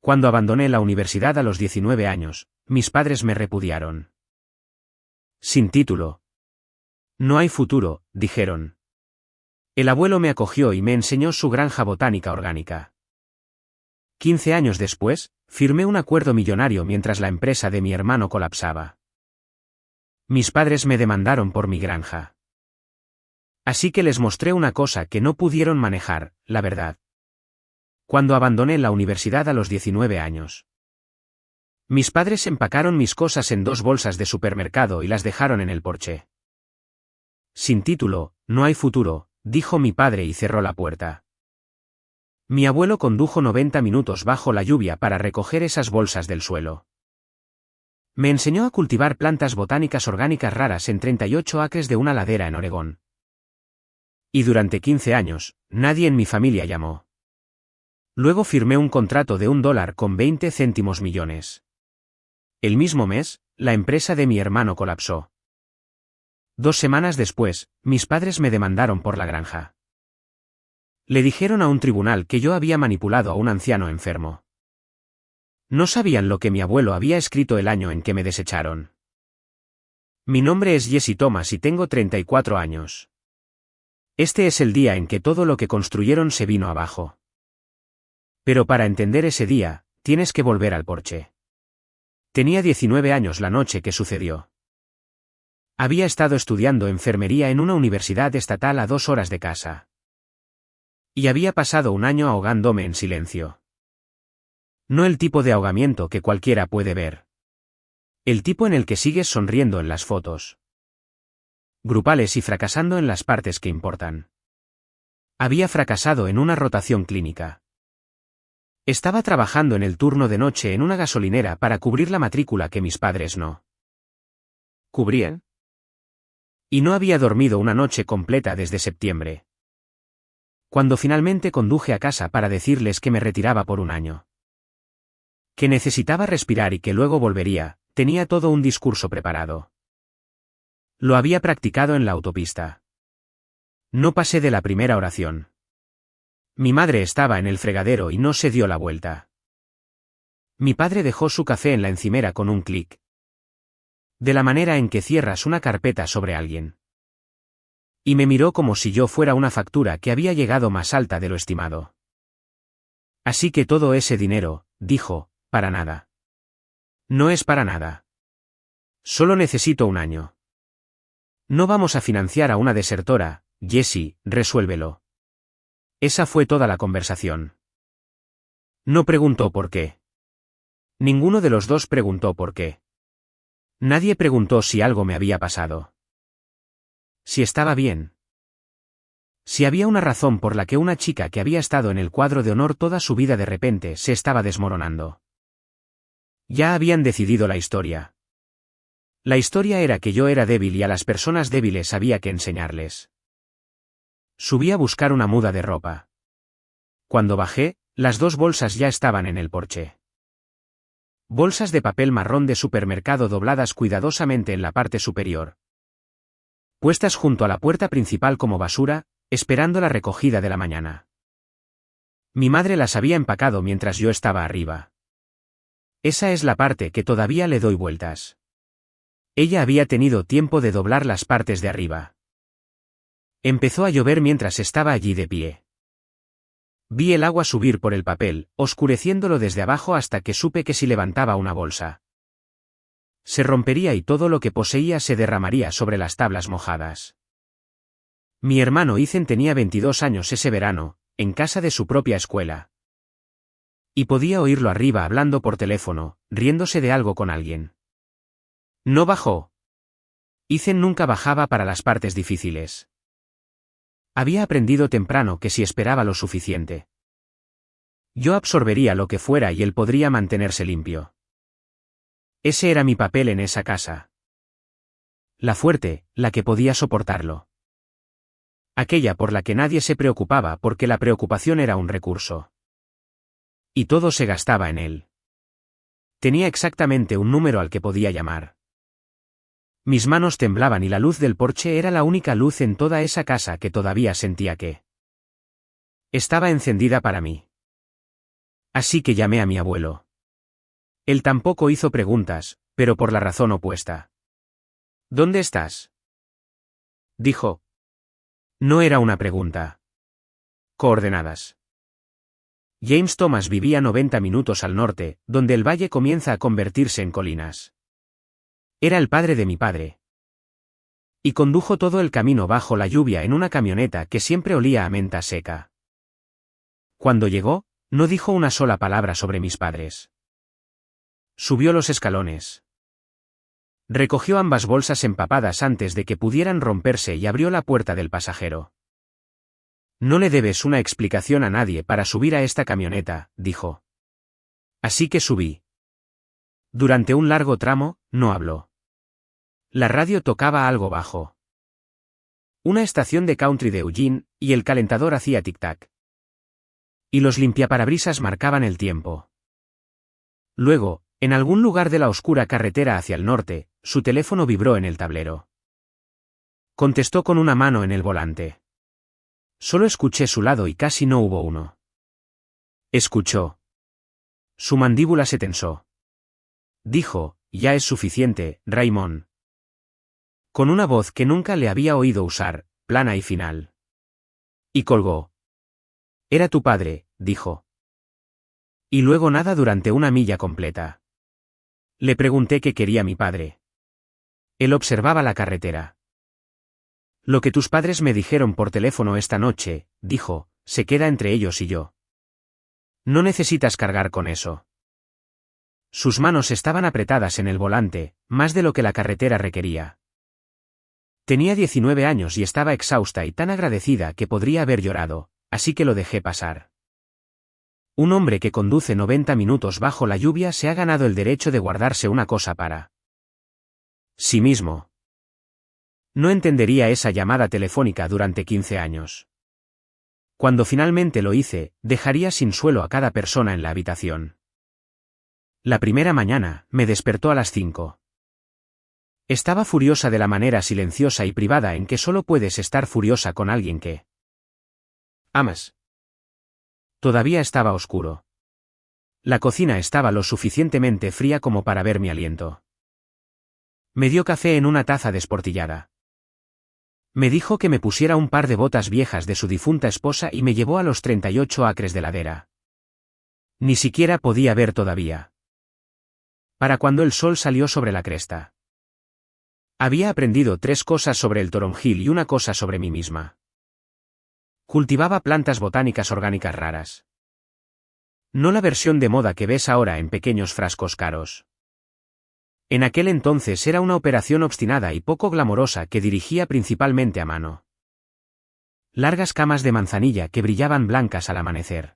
Cuando abandoné la universidad a los 19 años, mis padres me repudiaron. Sin título. No hay futuro, dijeron. El abuelo me acogió y me enseñó su granja botánica orgánica. 15 años después, firmé un acuerdo millonario mientras la empresa de mi hermano colapsaba. Mis padres me demandaron por mi granja. Así que les mostré una cosa que no pudieron manejar, la verdad. Cuando abandoné la universidad a los 19 años. Mis padres empacaron mis cosas en 2 bolsas de supermercado y las dejaron en el porche. Sin título, no hay futuro, dijo mi padre y cerró la puerta. Mi abuelo condujo 90 minutos bajo la lluvia para recoger esas bolsas del suelo. Me enseñó a cultivar plantas botánicas orgánicas raras en 38 acres de una ladera en Oregón. Y durante 15 años, nadie en mi familia llamó. Luego firmé un contrato de $1 con 20 céntimos millones. El mismo mes, la empresa de mi hermano colapsó. 2 semanas después, mis padres me demandaron por la granja. Le dijeron a un tribunal que yo había manipulado a un anciano enfermo. No sabían lo que mi abuelo había escrito el año en que me desecharon. Mi nombre es Jesse Thomas y tengo 34 años. Este es el día en que todo lo que construyeron se vino abajo. Pero para entender ese día, tienes que volver al porche. Tenía 19 años la noche que sucedió. Había estado estudiando enfermería en una universidad estatal a 2 horas de casa. Y había pasado un año ahogándome en silencio. No el tipo de ahogamiento que cualquiera puede ver. El tipo en el que sigues sonriendo en las fotos. Grupales y fracasando en las partes que importan. Había fracasado en una rotación clínica. Estaba trabajando en el turno de noche en una gasolinera para cubrir la matrícula que mis padres no cubrían. Y no había dormido una noche completa desde septiembre. Cuando finalmente conduje a casa para decirles que me retiraba por un año. Que necesitaba respirar y que luego volvería, tenía todo un discurso preparado. Lo había practicado en la autopista. No pasé de la primera oración. Mi madre estaba en el fregadero y no se dio la vuelta. Mi padre dejó su café en la encimera con un clic. De la manera en que cierras una carpeta sobre alguien. Y me miró como si yo fuera una factura que había llegado más alta de lo estimado. Así que todo ese dinero, dijo, para nada. No es para nada. Solo necesito un año. No vamos a financiar a una desertora, Jesse, resuélvelo. Esa fue toda la conversación. No preguntó por qué. Ninguno de los dos preguntó por qué. Nadie preguntó si algo me había pasado. Si estaba bien. Si había una razón por la que una chica que había estado en el cuadro de honor toda su vida de repente se estaba desmoronando. Ya habían decidido la historia. La historia era que yo era débil y a las personas débiles había que enseñarles. Subí a buscar una muda de ropa. Cuando bajé, las 2 bolsas ya estaban en el porche. Bolsas de papel marrón de supermercado dobladas cuidadosamente en la parte superior. Puestas junto a la puerta principal como basura, esperando la recogida de la mañana. Mi madre las había empacado mientras yo estaba arriba. Esa es la parte que todavía le doy vueltas. Ella había tenido tiempo de doblar las partes de arriba. Empezó a llover mientras estaba allí de pie. Vi el agua subir por el papel, oscureciéndolo desde abajo hasta que supe que si levantaba una bolsa, se rompería y todo lo que poseía se derramaría sobre las tablas mojadas. Mi hermano Ethan tenía 22 años ese verano, en casa de su propia escuela. Y podía oírlo arriba hablando por teléfono, riéndose de algo con alguien. No bajó. Ethan nunca bajaba para las partes difíciles. Había aprendido temprano que si esperaba lo suficiente, yo absorbería lo que fuera y él podría mantenerse limpio. Ese era mi papel en esa casa. La fuerte, la que podía soportarlo. Aquella por la que nadie se preocupaba porque la preocupación era un recurso. Y todo se gastaba en él. Tenía exactamente un número al que podía llamar. Mis manos temblaban y la luz del porche era la única luz en toda esa casa que todavía sentía que estaba encendida para mí. Así que llamé a mi abuelo. Él tampoco hizo preguntas, pero por la razón opuesta. ¿Dónde estás?, dijo. No era una pregunta. Coordenadas. James Thomas vivía 90 minutos al norte, donde el valle comienza a convertirse en colinas. Era el padre de mi padre. Y condujo todo el camino bajo la lluvia en una camioneta que siempre olía a menta seca. Cuando llegó, no dijo una sola palabra sobre mis padres. Subió los escalones. Recogió ambas bolsas empapadas antes de que pudieran romperse y abrió la puerta del pasajero. No le debes una explicación a nadie para subir a esta camioneta, dijo. Así que subí. Durante un largo tramo, no habló. La radio tocaba algo bajo. Una estación de country de Eugene, y el calentador hacía tic-tac. Y los limpiaparabrisas marcaban el tiempo. Luego, en algún lugar de la oscura carretera hacia el norte, su teléfono vibró en el tablero. Contestó con una mano en el volante. Solo escuché su lado y casi no hubo uno. Escuchó. Su mandíbula se tensó. Dijo, ya es suficiente, Raymond. Con una voz que nunca le había oído usar, plana y final. Y colgó. Era tu padre, dijo. Y luego nada durante una milla completa. Le pregunté qué quería mi padre. Él observaba la carretera. Lo que tus padres me dijeron por teléfono esta noche, dijo, se queda entre ellos y yo. No necesitas cargar con eso. Sus manos estaban apretadas en el volante, más de lo que la carretera requería. Tenía 19 años y estaba exhausta y tan agradecida que podría haber llorado, así que lo dejé pasar. Un hombre que conduce 90 minutos bajo la lluvia se ha ganado el derecho de guardarse una cosa para sí mismo. No entendería esa llamada telefónica durante 15 años. Cuando finalmente lo hice, dejaría sin suelo a cada persona en la habitación. La primera mañana, me despertó a las 5. Estaba furiosa de la manera silenciosa y privada en que solo puedes estar furiosa con alguien que amas. Todavía estaba oscuro. La cocina estaba lo suficientemente fría como para ver mi aliento. Me dio café en una taza desportillada. Me dijo que me pusiera un par de botas viejas de su difunta esposa y me llevó a los 38 acres de ladera. Ni siquiera podía ver todavía. Para cuando el sol salió sobre la cresta. Había aprendido 3 cosas sobre el toronjil y una cosa sobre mí misma. Cultivaba plantas botánicas orgánicas raras. No la versión de moda que ves ahora en pequeños frascos caros. En aquel entonces era una operación obstinada y poco glamorosa que dirigía principalmente a mano. Largas camas de manzanilla que brillaban blancas al amanecer.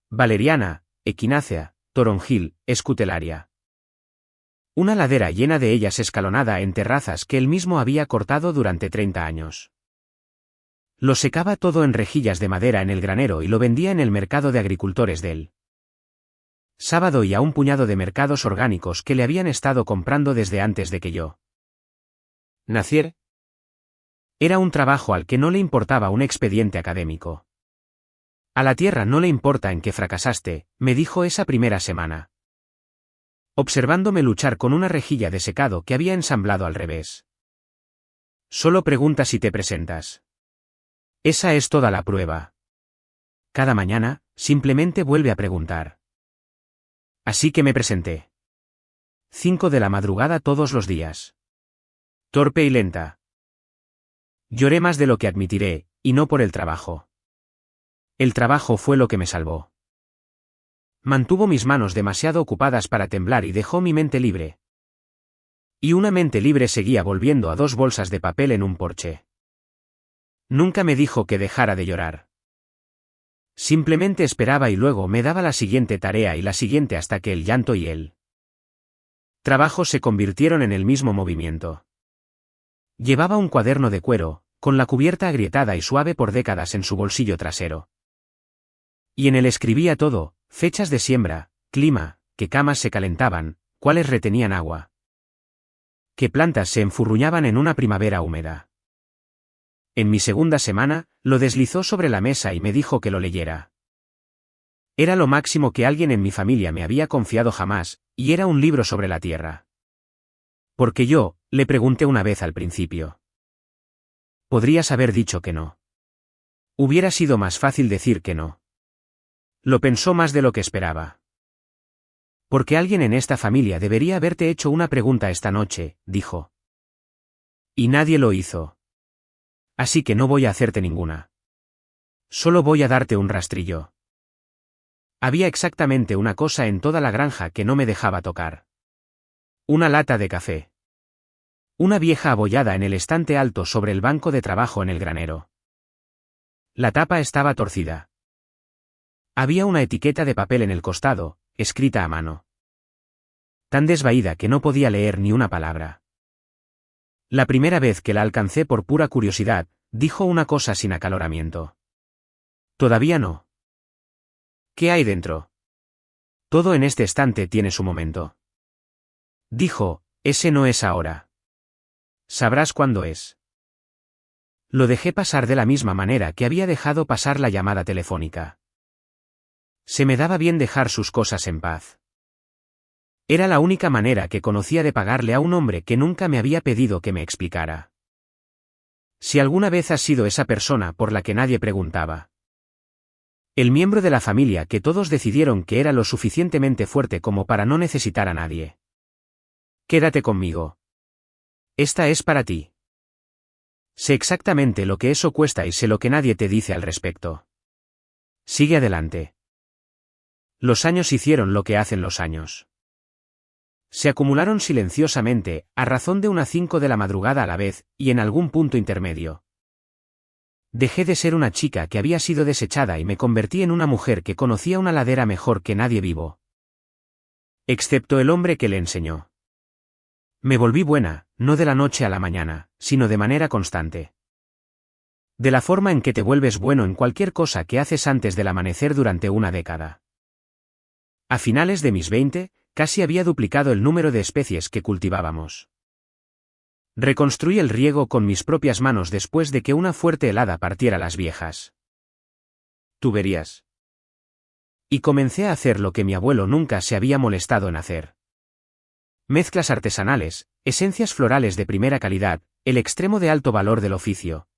Valeriana, equinácea, toronjil, escutelaria. Una ladera llena de ellas escalonada en terrazas que él mismo había cortado durante 30 años. Lo secaba todo en rejillas de madera en el granero y lo vendía en el mercado de agricultores del Sábado y a un puñado de mercados orgánicos que le habían estado comprando desde antes de que yo naciera. Era un trabajo al que no le importaba un expediente académico. A la tierra no le importa en qué fracasaste, me dijo esa primera semana. Observándome luchar con una rejilla de secado que había ensamblado al revés. Solo pregunta si te presentas. Esa es toda la prueba. Cada mañana, simplemente vuelve a preguntar. Así que me presenté. 5 de la madrugada todos los días. Torpe y lenta. Lloré más de lo que admitiré, y no por el trabajo. El trabajo fue lo que me salvó. Mantuvo mis manos demasiado ocupadas para temblar y dejó mi mente libre. Y una mente libre seguía volviendo a 2 bolsas de papel en un porche. Nunca me dijo que dejara de llorar. Simplemente esperaba y luego me daba la siguiente tarea y la siguiente hasta que el llanto y el trabajo se convirtieron en el mismo movimiento. Llevaba un cuaderno de cuero, con la cubierta agrietada y suave por décadas en su bolsillo trasero. Y en él escribía todo: fechas de siembra, clima, qué camas se calentaban, cuáles retenían agua, qué plantas se enfurruñaban en una primavera húmeda. En mi segunda semana, lo deslizó sobre la mesa y me dijo que lo leyera. Era lo máximo que alguien en mi familia me había confiado jamás, y era un libro sobre la Tierra. Porque yo, le pregunté una vez al principio. Podrías haber dicho que no. Hubiera sido más fácil decir que no. Lo pensó más de lo que esperaba. Porque alguien en esta familia debería haberte hecho una pregunta esta noche, dijo. Y nadie lo hizo. Así que no voy a hacerte ninguna. Solo voy a darte un rastrillo. Había exactamente una cosa en toda la granja que no me dejaba tocar. Una lata de café. Una vieja abollada en el estante alto sobre el banco de trabajo en el granero. La tapa estaba torcida. Había una etiqueta de papel en el costado, escrita a mano. Tan desvaída que no podía leer ni una palabra. La primera vez que la alcancé por pura curiosidad, dijo una cosa sin acaloramiento. Todavía no. ¿Qué hay dentro? Todo en este estante tiene su momento. Dijo, ese no es ahora. Sabrás cuándo es. Lo dejé pasar de la misma manera que había dejado pasar la llamada telefónica. Se me daba bien dejar sus cosas en paz. Era la única manera que conocía de pagarle a un hombre que nunca me había pedido que me explicara. Si alguna vez has sido esa persona por la que nadie preguntaba. El miembro de la familia que todos decidieron que era lo suficientemente fuerte como para no necesitar a nadie. Quédate conmigo. Esta es para ti. Sé exactamente lo que eso cuesta y sé lo que nadie te dice al respecto. Sigue adelante. Los años hicieron lo que hacen los años. Se acumularon silenciosamente, a razón de unas 5 de la madrugada a la vez, y en algún punto intermedio. Dejé de ser una chica que había sido desechada y me convertí en una mujer que conocía una ladera mejor que nadie vivo. Excepto el hombre que le enseñó. Me volví buena, no de la noche a la mañana, sino de manera constante. De la forma en que te vuelves bueno en cualquier cosa que haces antes del amanecer durante una década. A finales de mis 20, casi había duplicado el número de especies que cultivábamos. Reconstruí el riego con mis propias manos después de que una fuerte helada partiera las viejas tuberías. Y comencé a hacer lo que mi abuelo nunca se había molestado en hacer. Mezclas artesanales, esencias florales de primera calidad, el extremo de alto valor del oficio.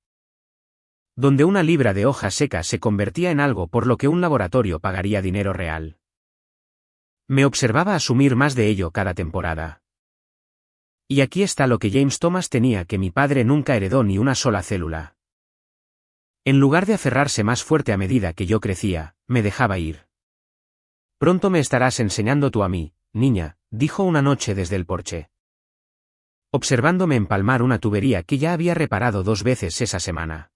Donde una libra de hoja seca se convertía en algo por lo que un laboratorio pagaría dinero real. Me observaba asumir más de ello cada temporada. Y aquí está lo que James Thomas tenía que mi padre nunca heredó ni una sola célula. En lugar de aferrarse más fuerte a medida que yo crecía, me dejaba ir. Pronto me estarás enseñando tú a mí, niña, dijo una noche desde el porche. Observándome empalmar una tubería que ya había reparado 2 veces esa semana.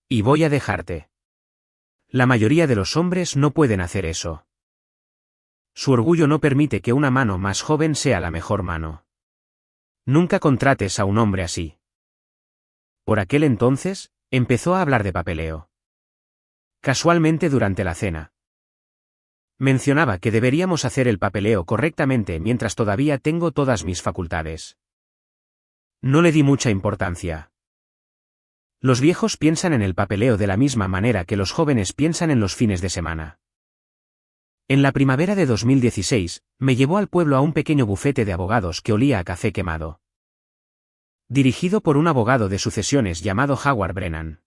Y voy a dejarte. La mayoría de los hombres no pueden hacer eso. Su orgullo no permite que una mano más joven sea la mejor mano. Nunca contrates a un hombre así. Por aquel entonces, empezó a hablar de papeleo. Casualmente durante la cena. Mencionaba que deberíamos hacer el papeleo correctamente mientras todavía tengo todas mis facultades. No le di mucha importancia. Los viejos piensan en el papeleo de la misma manera que los jóvenes piensan en los fines de semana. En la primavera de 2016, me llevó al pueblo a un pequeño bufete de abogados que olía a café quemado. Dirigido por un abogado de sucesiones llamado Howard Brennan.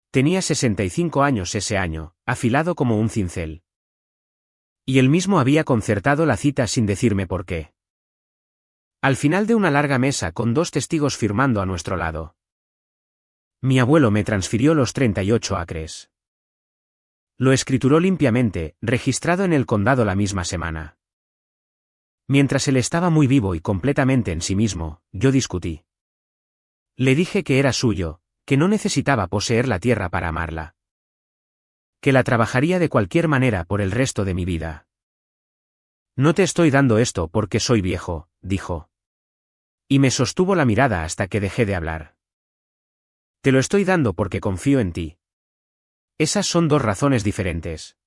Tenía 65 años ese año, afilado como un cincel. Y él mismo había concertado la cita sin decirme por qué. Al final de una larga mesa con 2 testigos firmando a nuestro lado. Mi abuelo me transfirió los 38 acres. Lo escrituró limpiamente, registrado en el condado la misma semana. Mientras él estaba muy vivo y completamente en sí mismo, yo discutí. Le dije que era suyo, que no necesitaba poseer la tierra para amarla. Que la trabajaría de cualquier manera por el resto de mi vida. No te estoy dando esto porque soy viejo, dijo. Y me sostuvo la mirada hasta que dejé de hablar. Te lo estoy dando porque confío en ti. Esas son 2 razones diferentes.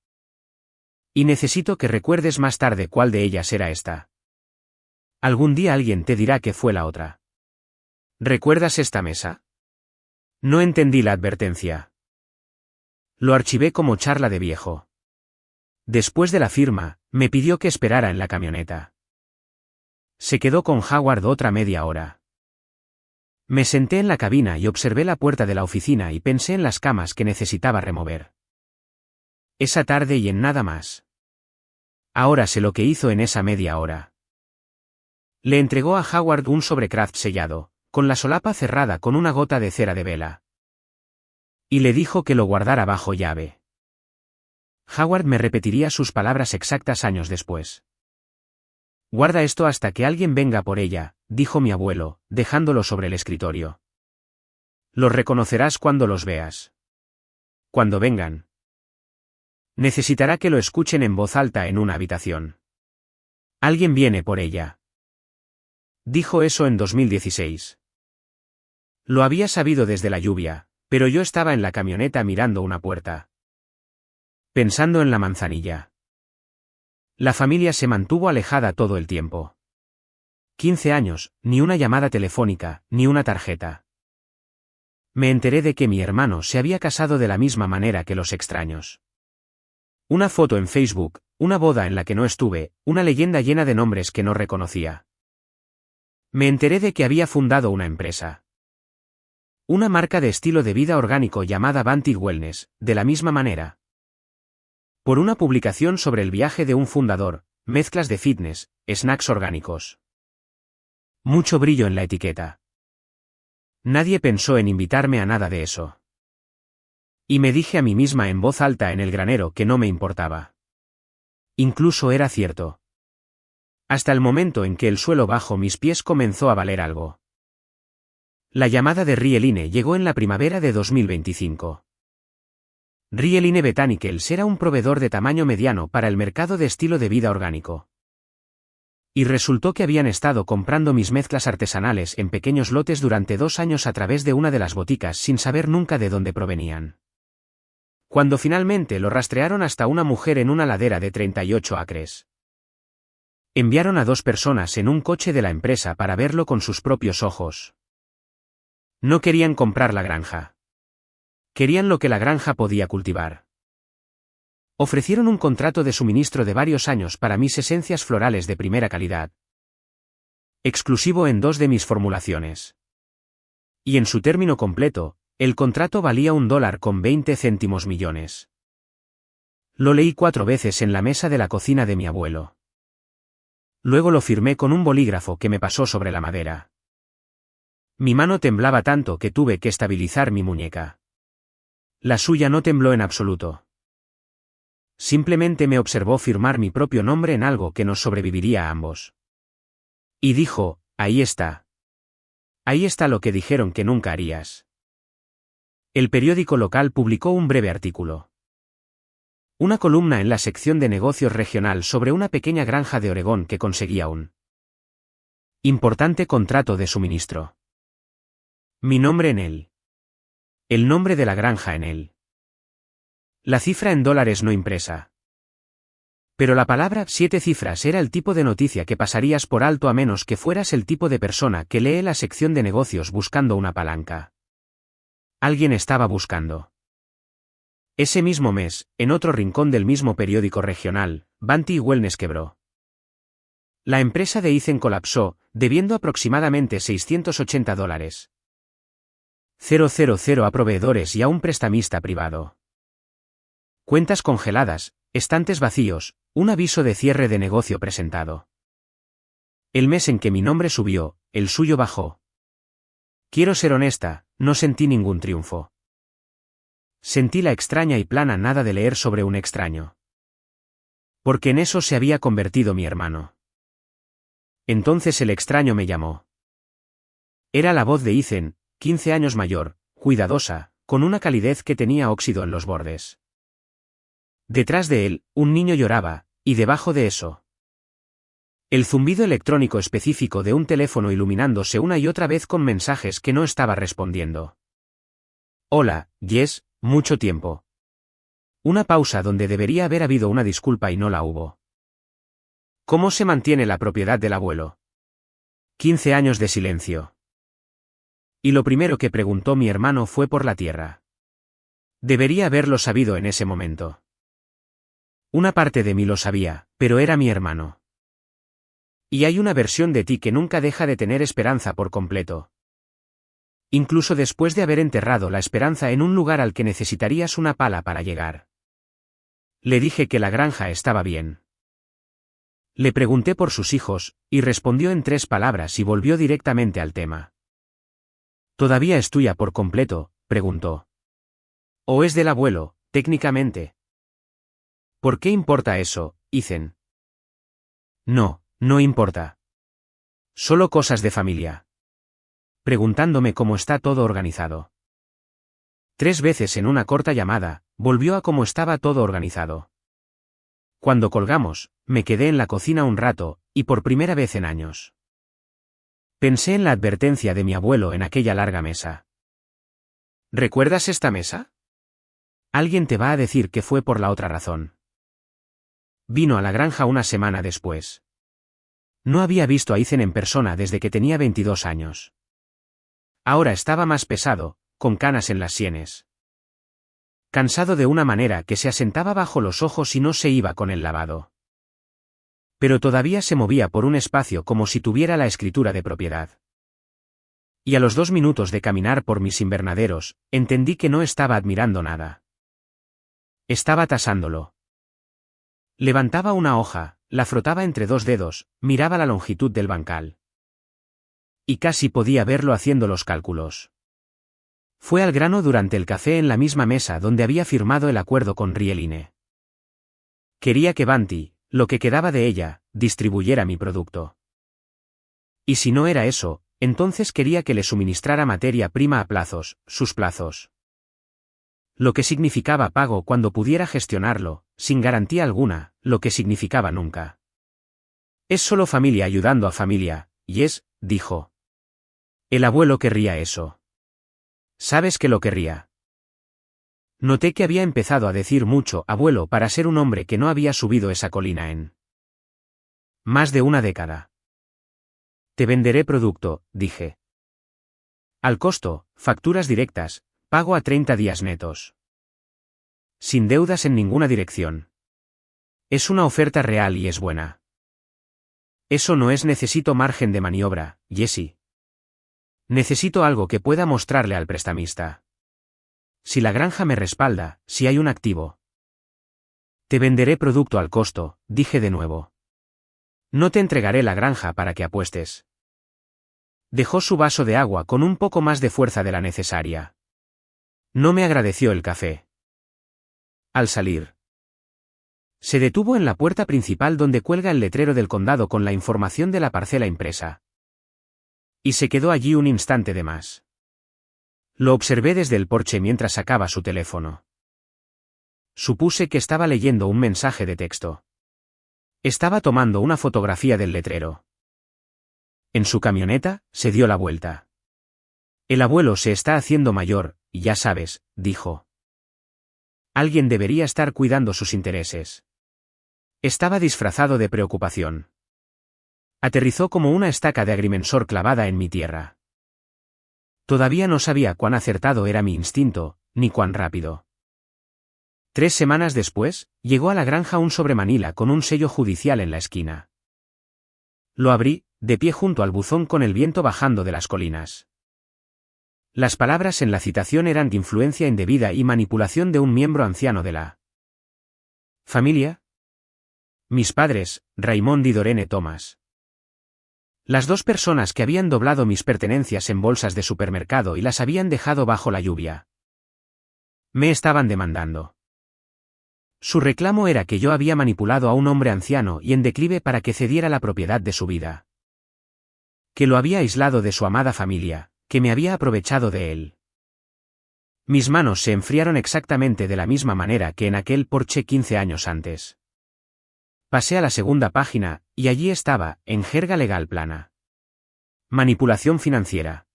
Y necesito que recuerdes más tarde cuál de ellas era esta. Algún día alguien te dirá que fue la otra. ¿Recuerdas esta mesa? No entendí la advertencia. Lo archivé como charla de viejo. Después de la firma, me pidió que esperara en la camioneta. Se quedó con Howard otra media hora. Me senté en la cabina y observé la puerta de la oficina y pensé en las camas que necesitaba remover. Esa tarde y en nada más. Ahora sé lo que hizo en esa media hora. Le entregó a Howard un sobre Kraft sellado, con la solapa cerrada con una gota de cera de vela. Y le dijo que lo guardara bajo llave. Howard me repetiría sus palabras exactas años después. Guarda esto hasta que alguien venga por ella, dijo mi abuelo, dejándolo sobre el escritorio. Los reconocerás cuando los veas. Cuando vengan. Necesitará que lo escuchen en voz alta en una habitación. Alguien viene por ella. Dijo eso en 2016. Lo había sabido desde la lluvia, pero yo estaba en la camioneta mirando una puerta. Pensando en la manzanilla. La familia se mantuvo alejada todo el tiempo. 15 años, ni una llamada telefónica, ni una tarjeta. Me enteré de que mi hermano se había casado de la misma manera que los extraños. Una foto en Facebook, una boda en la que no estuve, una leyenda llena de nombres que no reconocía. Me enteré de que había fundado una empresa. Una marca de estilo de vida orgánico llamada Vanti Wellness, de la misma manera. Por una publicación sobre el viaje de un fundador, mezclas de fitness, snacks orgánicos. Mucho brillo en la etiqueta. Nadie pensó en invitarme a nada de eso. Y me dije a mí misma en voz alta en el granero que no me importaba. Incluso era cierto. Hasta el momento en que el suelo bajo mis pies comenzó a valer algo. La llamada de Rieline llegó en la primavera de 2025. Rieline Botanicals era un proveedor de tamaño mediano para el mercado de estilo de vida orgánico. Y resultó que habían estado comprando mis mezclas artesanales en pequeños lotes durante 2 años a través de una de las boticas sin saber nunca de dónde provenían. Cuando finalmente lo rastrearon hasta una mujer en una ladera de 38 acres. Enviaron a 2 personas en un coche de la empresa para verlo con sus propios ojos. No querían comprar la granja. Querían lo que la granja podía cultivar. Ofrecieron un contrato de suministro de varios años para mis esencias florales de primera calidad. Exclusivo en 2 de mis formulaciones. Y en su término completo, el contrato valía $1,20 millones. Lo leí 4 veces en la mesa de la cocina de mi abuelo. Luego lo firmé con un bolígrafo que me pasó sobre la madera. Mi mano temblaba tanto que tuve que estabilizar mi muñeca. La suya no tembló en absoluto. Simplemente me observó firmar mi propio nombre en algo que nos sobreviviría a ambos. Y dijo, ahí está. Ahí está lo que dijeron que nunca harías. El periódico local publicó un breve artículo. Una columna en la sección de negocios regional sobre una pequeña granja de Oregón que conseguía un importante contrato de suministro. Mi nombre en él. El nombre de la granja en él. La cifra en dólares no impresa. Pero la palabra 7 cifras era el tipo de noticia que pasarías por alto a menos que fueras el tipo de persona que lee la sección de negocios buscando una palanca. Alguien estaba buscando. Ese mismo mes, en otro rincón del mismo periódico regional, Vanti Wellness quebró. La empresa de Ethan colapsó, debiendo aproximadamente $680. 000 a proveedores y a un prestamista privado. Cuentas congeladas, estantes vacíos, un aviso de cierre de negocio presentado. El mes en que mi nombre subió, el suyo bajó. Quiero ser honesta, no sentí ningún triunfo. Sentí la extraña y plana nada de leer sobre un extraño. Porque en eso se había convertido mi hermano. Entonces el extraño me llamó. Era la voz de Ethan, 15 años mayor, cuidadosa, con una calidez que tenía óxido en los bordes. Detrás de él, un niño lloraba, y debajo de eso, el zumbido electrónico específico de un teléfono iluminándose una y otra vez con mensajes que no estaba respondiendo. Hola, Jess, mucho tiempo. Una pausa donde debería haber habido una disculpa y no la hubo. ¿Cómo se mantiene la propiedad del abuelo? 15 años de silencio. Y lo primero que preguntó mi hermano fue por la tierra. Debería haberlo sabido en ese momento. Una parte de mí lo sabía, pero era mi hermano. Y hay una versión de ti que nunca deja de tener esperanza por completo. Incluso después de haber enterrado la esperanza en un lugar al que necesitarías una pala para llegar. Le dije que la granja estaba bien. Le pregunté por sus hijos, y respondió en 3 palabras y volvió directamente al tema. ¿Todavía es tuya por completo?, preguntó. ¿O es del abuelo, técnicamente? ¿Por qué importa eso, Ethan? No, no importa. Solo cosas de familia. Preguntándome cómo está todo organizado. 3 veces en una corta llamada, volvió a cómo estaba todo organizado. Cuando colgamos, me quedé en la cocina un rato, y por primera vez en años. Pensé en la advertencia de mi abuelo en aquella larga mesa. ¿Recuerdas esta mesa? Alguien te va a decir que fue por la otra razón. Vino a la granja una semana después. No había visto a Ethan en persona desde que tenía 22 años. Ahora estaba más pesado, con canas en las sienes. Cansado de una manera que se asentaba bajo los ojos y no se iba con el lavado. Pero todavía se movía por un espacio como si tuviera la escritura de propiedad. Y a los 2 minutos de caminar por mis invernaderos, entendí que no estaba admirando nada. Estaba tasándolo. Levantaba una hoja, la frotaba entre 2 dedos, miraba la longitud del bancal. Y casi podía verlo haciendo los cálculos. Fue al grano durante el café en la misma mesa donde había firmado el acuerdo con Rieline. Quería que Banti, lo que quedaba de ella, distribuyera mi producto. Y si no era eso, entonces quería que le suministrara materia prima a plazos, sus plazos. Lo que significaba pago cuando pudiera gestionarlo, sin garantía alguna, lo que significaba nunca. Es solo familia ayudando a familia, y dijo. El abuelo querría eso. ¿Sabes que lo querría? Noté que había empezado a decir mucho abuelo para ser un hombre que no había subido esa colina en más de una década. Te venderé producto, dije. Al costo, facturas directas, pago a 30 días netos. Sin deudas en ninguna dirección. Es una oferta real y es buena. Eso no es necesito margen de maniobra, Jesse. Necesito algo que pueda mostrarle al prestamista. Si la granja me respalda, si hay un activo. Te venderé producto al costo, dije de nuevo. No te entregaré la granja para que apuestes. Dejó su vaso de agua con un poco más de fuerza de la necesaria. No me agradeció el café. Al salir. Se detuvo en la puerta principal donde cuelga el letrero del condado con la información de la parcela impresa. Y se quedó allí un instante de más. Lo observé desde el porche mientras sacaba su teléfono. Supuse que estaba leyendo un mensaje de texto. Estaba tomando una fotografía del letrero. En su camioneta, se dio la vuelta. El abuelo se está haciendo mayor, y ya sabes, dijo. Alguien debería estar cuidando sus intereses. Estaba disfrazado de preocupación. Aterrizó como una estaca de agrimensor clavada en mi tierra. Todavía no sabía cuán acertado era mi instinto, ni cuán rápido. 3 semanas después, llegó a la granja un sobre Manila con un sello judicial en la esquina. Lo abrí, de pie junto al buzón con el viento bajando de las colinas. Las palabras en la citación eran de influencia indebida y manipulación de un miembro anciano de la familia. Mis padres, Raymond y Dorene Thomas. Las 2 personas que habían doblado mis pertenencias en bolsas de supermercado y las habían dejado bajo la lluvia. Me estaban demandando. Su reclamo era que yo había manipulado a un hombre anciano y en declive para que cediera la propiedad de su vida. Que lo había aislado de su amada familia, que me había aprovechado de él. Mis manos se enfriaron exactamente de la misma manera que en aquel porche 15 años antes. Pasé a la segunda página, y allí estaba, en jerga legal plana. Manipulación financiera.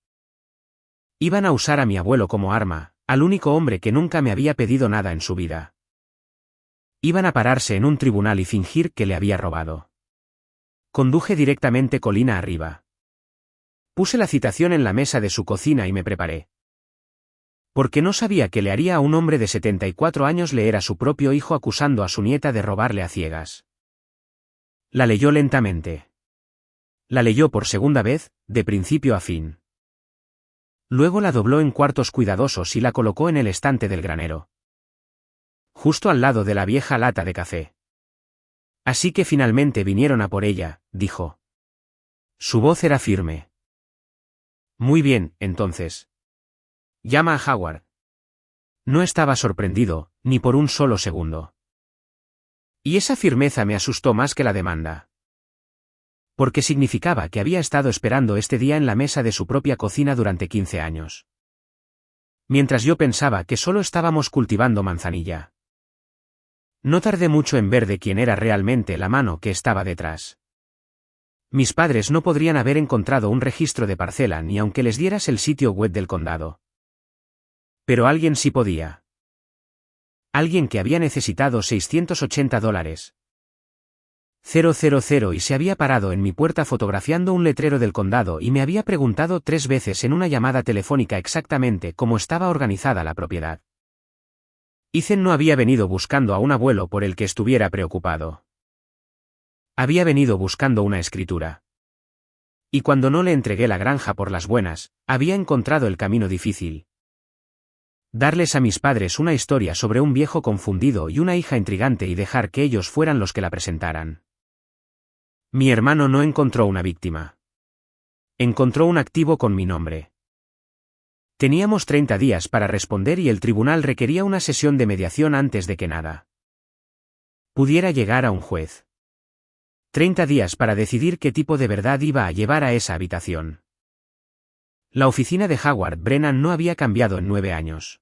Iban a usar a mi abuelo como arma, al único hombre que nunca me había pedido nada en su vida. Iban a pararse en un tribunal y fingir que le había robado. Conduje directamente colina arriba. Puse la citación en la mesa de su cocina y me preparé. Porque no sabía que le haría a un hombre de 74 años leer a su propio hijo acusando a su nieta de robarle a ciegas. La leyó lentamente. La leyó por segunda vez, de principio a fin. Luego la dobló en cuartos cuidadosos y la colocó en el estante del granero. Justo al lado de la vieja lata de café. Así que finalmente vinieron a por ella, dijo. Su voz era firme. Muy bien, entonces. Llama a Howard. No estaba sorprendido, ni por un solo segundo. Y esa firmeza me asustó más que la demanda. Porque significaba que había estado esperando este día en la mesa de su propia cocina durante 15 años. Mientras yo pensaba que solo estábamos cultivando manzanilla. No tardé mucho en ver de quién era realmente la mano que estaba detrás. Mis padres no podrían haber encontrado un registro de parcela ni aunque les dieras el sitio web del condado. Pero alguien sí podía. Alguien que había necesitado $680. 000 y se había parado en mi puerta fotografiando un letrero del condado y me había preguntado 3 veces en una llamada telefónica exactamente cómo estaba organizada la propiedad. Ethan no había venido buscando a un abuelo por el que estuviera preocupado. Había venido buscando una escritura. Y cuando no le entregué la granja por las buenas, había encontrado el camino difícil. Darles a mis padres una historia sobre un viejo confundido y una hija intrigante y dejar que ellos fueran los que la presentaran. Mi hermano no encontró una víctima. Encontró un activo con mi nombre. Teníamos 30 días para responder y el tribunal requería una sesión de mediación antes de que nada pudiera llegar a un juez. 30 días para decidir qué tipo de verdad iba a llevar a esa habitación. La oficina de Howard Brennan no había cambiado en 9 años.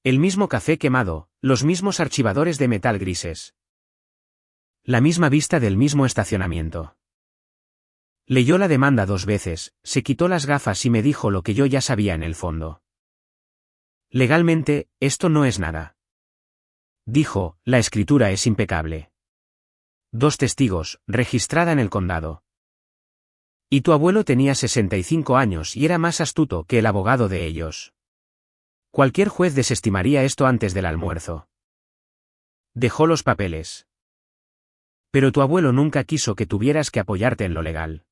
El mismo café quemado, los mismos archivadores de metal grises. La misma vista del mismo estacionamiento. Leyó la demanda 2 veces, se quitó las gafas y me dijo lo que yo ya sabía en el fondo. Legalmente, esto no es nada. Dijo, la escritura es impecable. 2 testigos, registrada en el condado. Y tu abuelo tenía 65 años y era más astuto que el abogado de ellos. Cualquier juez desestimaría esto antes del almuerzo. Dejó los papeles. Pero tu abuelo nunca quiso que tuvieras que apoyarte en lo legal.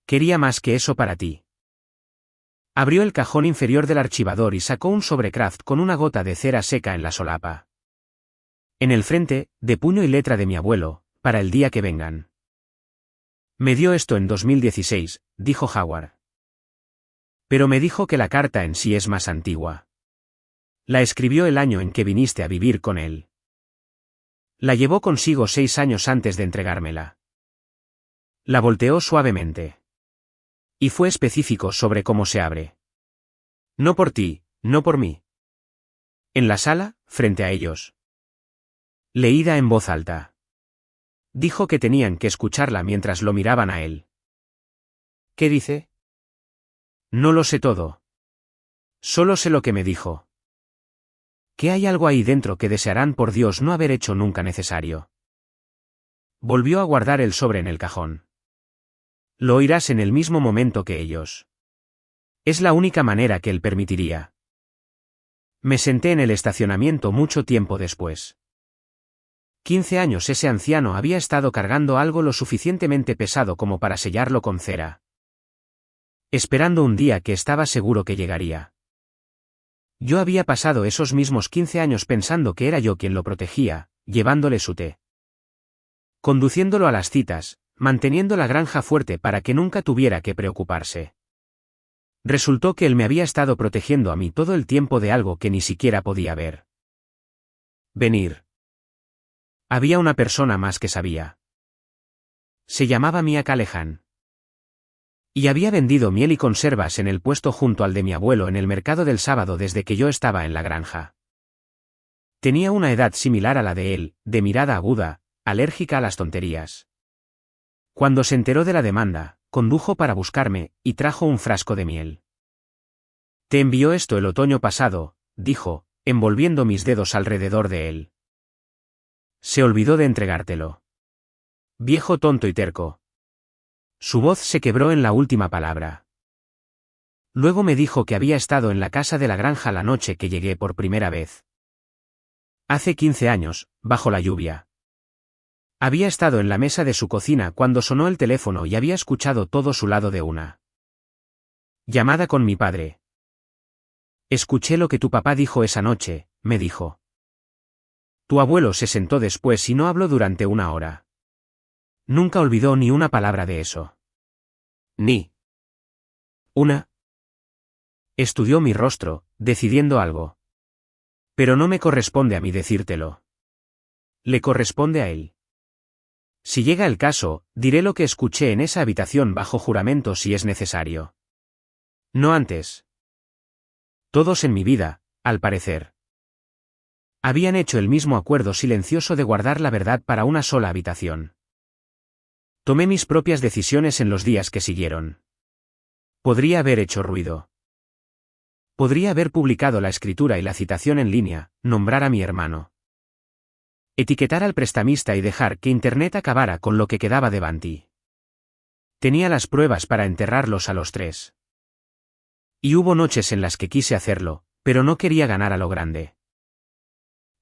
Quería más que eso para ti. Abrió el cajón inferior del archivador y sacó un sobrecraft con una gota de cera seca en la solapa. En el frente, de puño y letra de mi abuelo, para el día que vengan. Me dio esto en 2016, dijo Howard. Pero me dijo que la carta en sí es más antigua. La escribió el año en que viniste a vivir con él. La llevó consigo 6 años antes de entregármela. La volteó suavemente. Y fue específico sobre cómo se abre. No por ti, no por mí. En la sala, frente a ellos. Leída en voz alta. Dijo que tenían que escucharla mientras lo miraban a él. ¿Qué dice? No lo sé todo. Solo sé lo que me dijo. Que hay algo ahí dentro que desearán por Dios no haber hecho nunca necesario. Volvió a guardar el sobre en el cajón. Lo oirás en el mismo momento que ellos. Es la única manera que él permitiría. Me senté en el estacionamiento mucho tiempo después. 15 años ese anciano había estado cargando algo lo suficientemente pesado como para sellarlo con cera. Esperando un día que estaba seguro que llegaría. Yo había pasado esos mismos 15 años pensando que era yo quien lo protegía, llevándole su té. Conduciéndolo a las citas, manteniendo la granja fuerte para que nunca tuviera que preocuparse. Resultó que él me había estado protegiendo a mí todo el tiempo de algo que ni siquiera podía ver. Venir. Había una persona más que sabía. Se llamaba Mia Callahan. Y había vendido miel y conservas en el puesto junto al de mi abuelo en el mercado del sábado desde que yo estaba en la granja. Tenía una edad similar a la de él, de mirada aguda, alérgica a las tonterías. Cuando se enteró de la demanda, condujo para buscarme, y trajo un frasco de miel. Te envió esto el otoño pasado, dijo, envolviendo mis dedos alrededor de él. Se olvidó de entregártelo. Viejo tonto y terco. Su voz se quebró en la última palabra. Luego me dijo que había estado en la casa de la granja la noche que llegué por primera vez. Hace 15 años, bajo la lluvia. Había estado en la mesa de su cocina cuando sonó el teléfono y había escuchado todo su lado de una llamada con mi padre. Escuché lo que tu papá dijo esa noche, me dijo. Tu abuelo se sentó después y no habló durante 1 hora. Nunca olvidó ni una palabra de eso. Ni una. Estudió mi rostro, decidiendo algo. Pero no me corresponde a mí decírtelo. Le corresponde a él. Si llega el caso, diré lo que escuché en esa habitación bajo juramento si es necesario. No antes. Todos en mi vida, al parecer, habían hecho el mismo acuerdo silencioso de guardar la verdad para una sola habitación. Tomé mis propias decisiones en los días que siguieron. Podría haber hecho ruido. Podría haber publicado la escritura y la citación en línea, nombrar a mi hermano. Etiquetar al prestamista y dejar que Internet acabara con lo que quedaba de Banti. Tenía las pruebas para enterrarlos a los 3. Y hubo noches en las que quise hacerlo, pero no quería ganar a lo grande.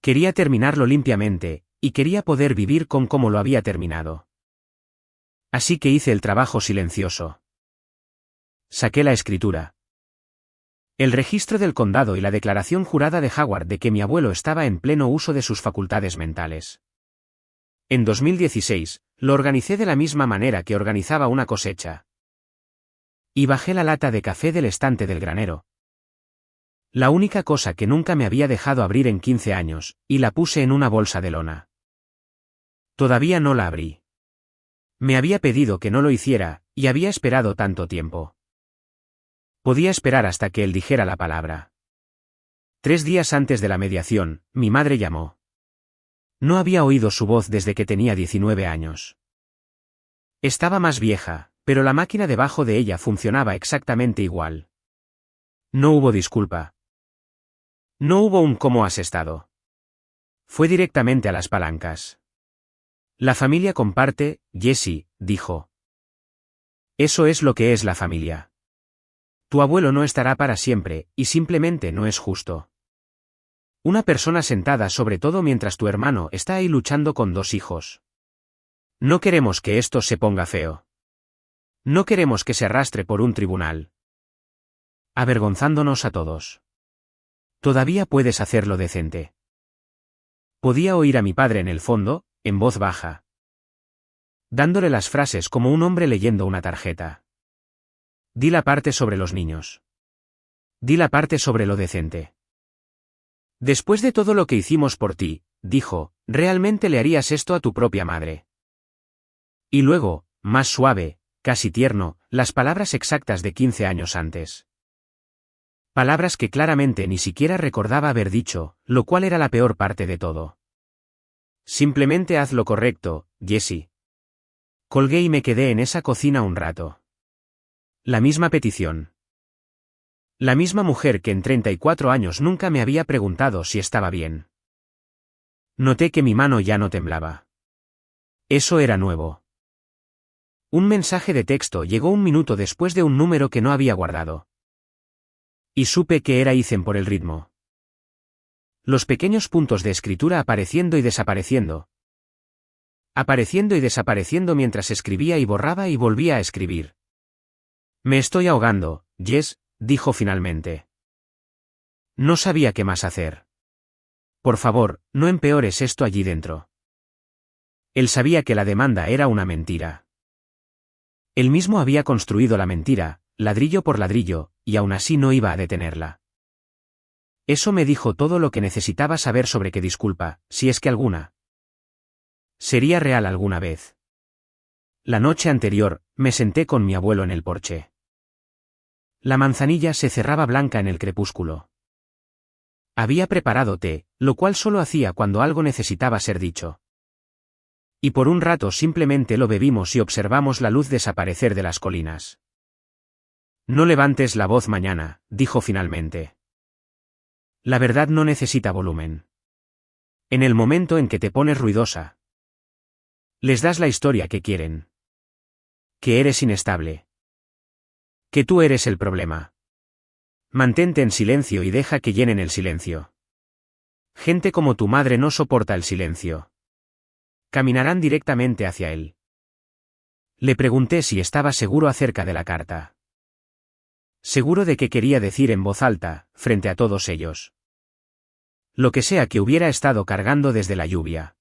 Quería terminarlo limpiamente, y quería poder vivir con cómo lo había terminado. Así que hice el trabajo silencioso. Saqué la escritura. El registro del condado y la declaración jurada de Howard de que mi abuelo estaba en pleno uso de sus facultades mentales. En 2016, lo organicé de la misma manera que organizaba una cosecha. Y bajé la lata de café del estante del granero. La única cosa que nunca me había dejado abrir en 15 años, y la puse en una bolsa de lona. Todavía no la abrí. Me había pedido que no lo hiciera, y había esperado tanto tiempo. Podía esperar hasta que él dijera la palabra. 3 días antes de la mediación, mi madre llamó. No había oído su voz desde que tenía 19 años. Estaba más vieja, pero la máquina debajo de ella funcionaba exactamente igual. No hubo disculpa. No hubo un ¿cómo has estado? Fue directamente a las palancas. La familia comparte, Jesse, dijo. Eso es lo que es la familia. Tu abuelo no estará para siempre, y simplemente no es justo. Una persona sentada sobre todo mientras tu hermano está ahí luchando con 2 hijos. No queremos que esto se ponga feo. No queremos que se arrastre por un tribunal. Avergonzándonos a todos. Todavía puedes hacerlo decente. Podía oír a mi padre en el fondo, en voz baja. Dándole las frases como un hombre leyendo una tarjeta. Di la parte sobre los niños. Di la parte sobre lo decente. Después de todo lo que hicimos por ti, dijo, ¿realmente le harías esto a tu propia madre? Y luego, más suave, casi tierno, las palabras exactas de 15 años antes. Palabras que claramente ni siquiera recordaba haber dicho, lo cual era la peor parte de todo. Simplemente haz lo correcto, Jesse. Colgué y me quedé en esa cocina un rato. La misma petición. La misma mujer que en 34 años nunca me había preguntado si estaba bien. Noté que mi mano ya no temblaba. Eso era nuevo. Un mensaje de texto llegó 1 minuto después de un número que no había guardado. Y supe que era Ethan por el ritmo. Los pequeños puntos de escritura apareciendo y desapareciendo. Apareciendo y desapareciendo mientras escribía y borraba y volvía a escribir. Me estoy ahogando, Jess, dijo finalmente. No sabía qué más hacer. Por favor, no empeores esto allí dentro. Él sabía que la demanda era una mentira. Él mismo había construido la mentira, ladrillo por ladrillo, y aún así no iba a detenerla. Eso me dijo todo lo que necesitaba saber sobre qué disculpa, si es que alguna. Sería real alguna vez. La noche anterior, me senté con mi abuelo en el porche. La manzanilla se cerraba blanca en el crepúsculo. Había preparado té, lo cual solo hacía cuando algo necesitaba ser dicho. Y por un rato simplemente lo bebimos y observamos la luz desaparecer de las colinas. No levantes la voz mañana, dijo finalmente. La verdad no necesita volumen. En el momento en que te pones ruidosa, les das la historia que quieren. Que eres inestable. Que tú eres el problema. Mantente en silencio y deja que llenen el silencio. Gente como tu madre no soporta el silencio. Caminarán directamente hacia él. Le pregunté si estaba seguro acerca de la carta. Seguro de que quería decir en voz alta, frente a todos ellos. Lo que sea que hubiera estado cargando desde la lluvia.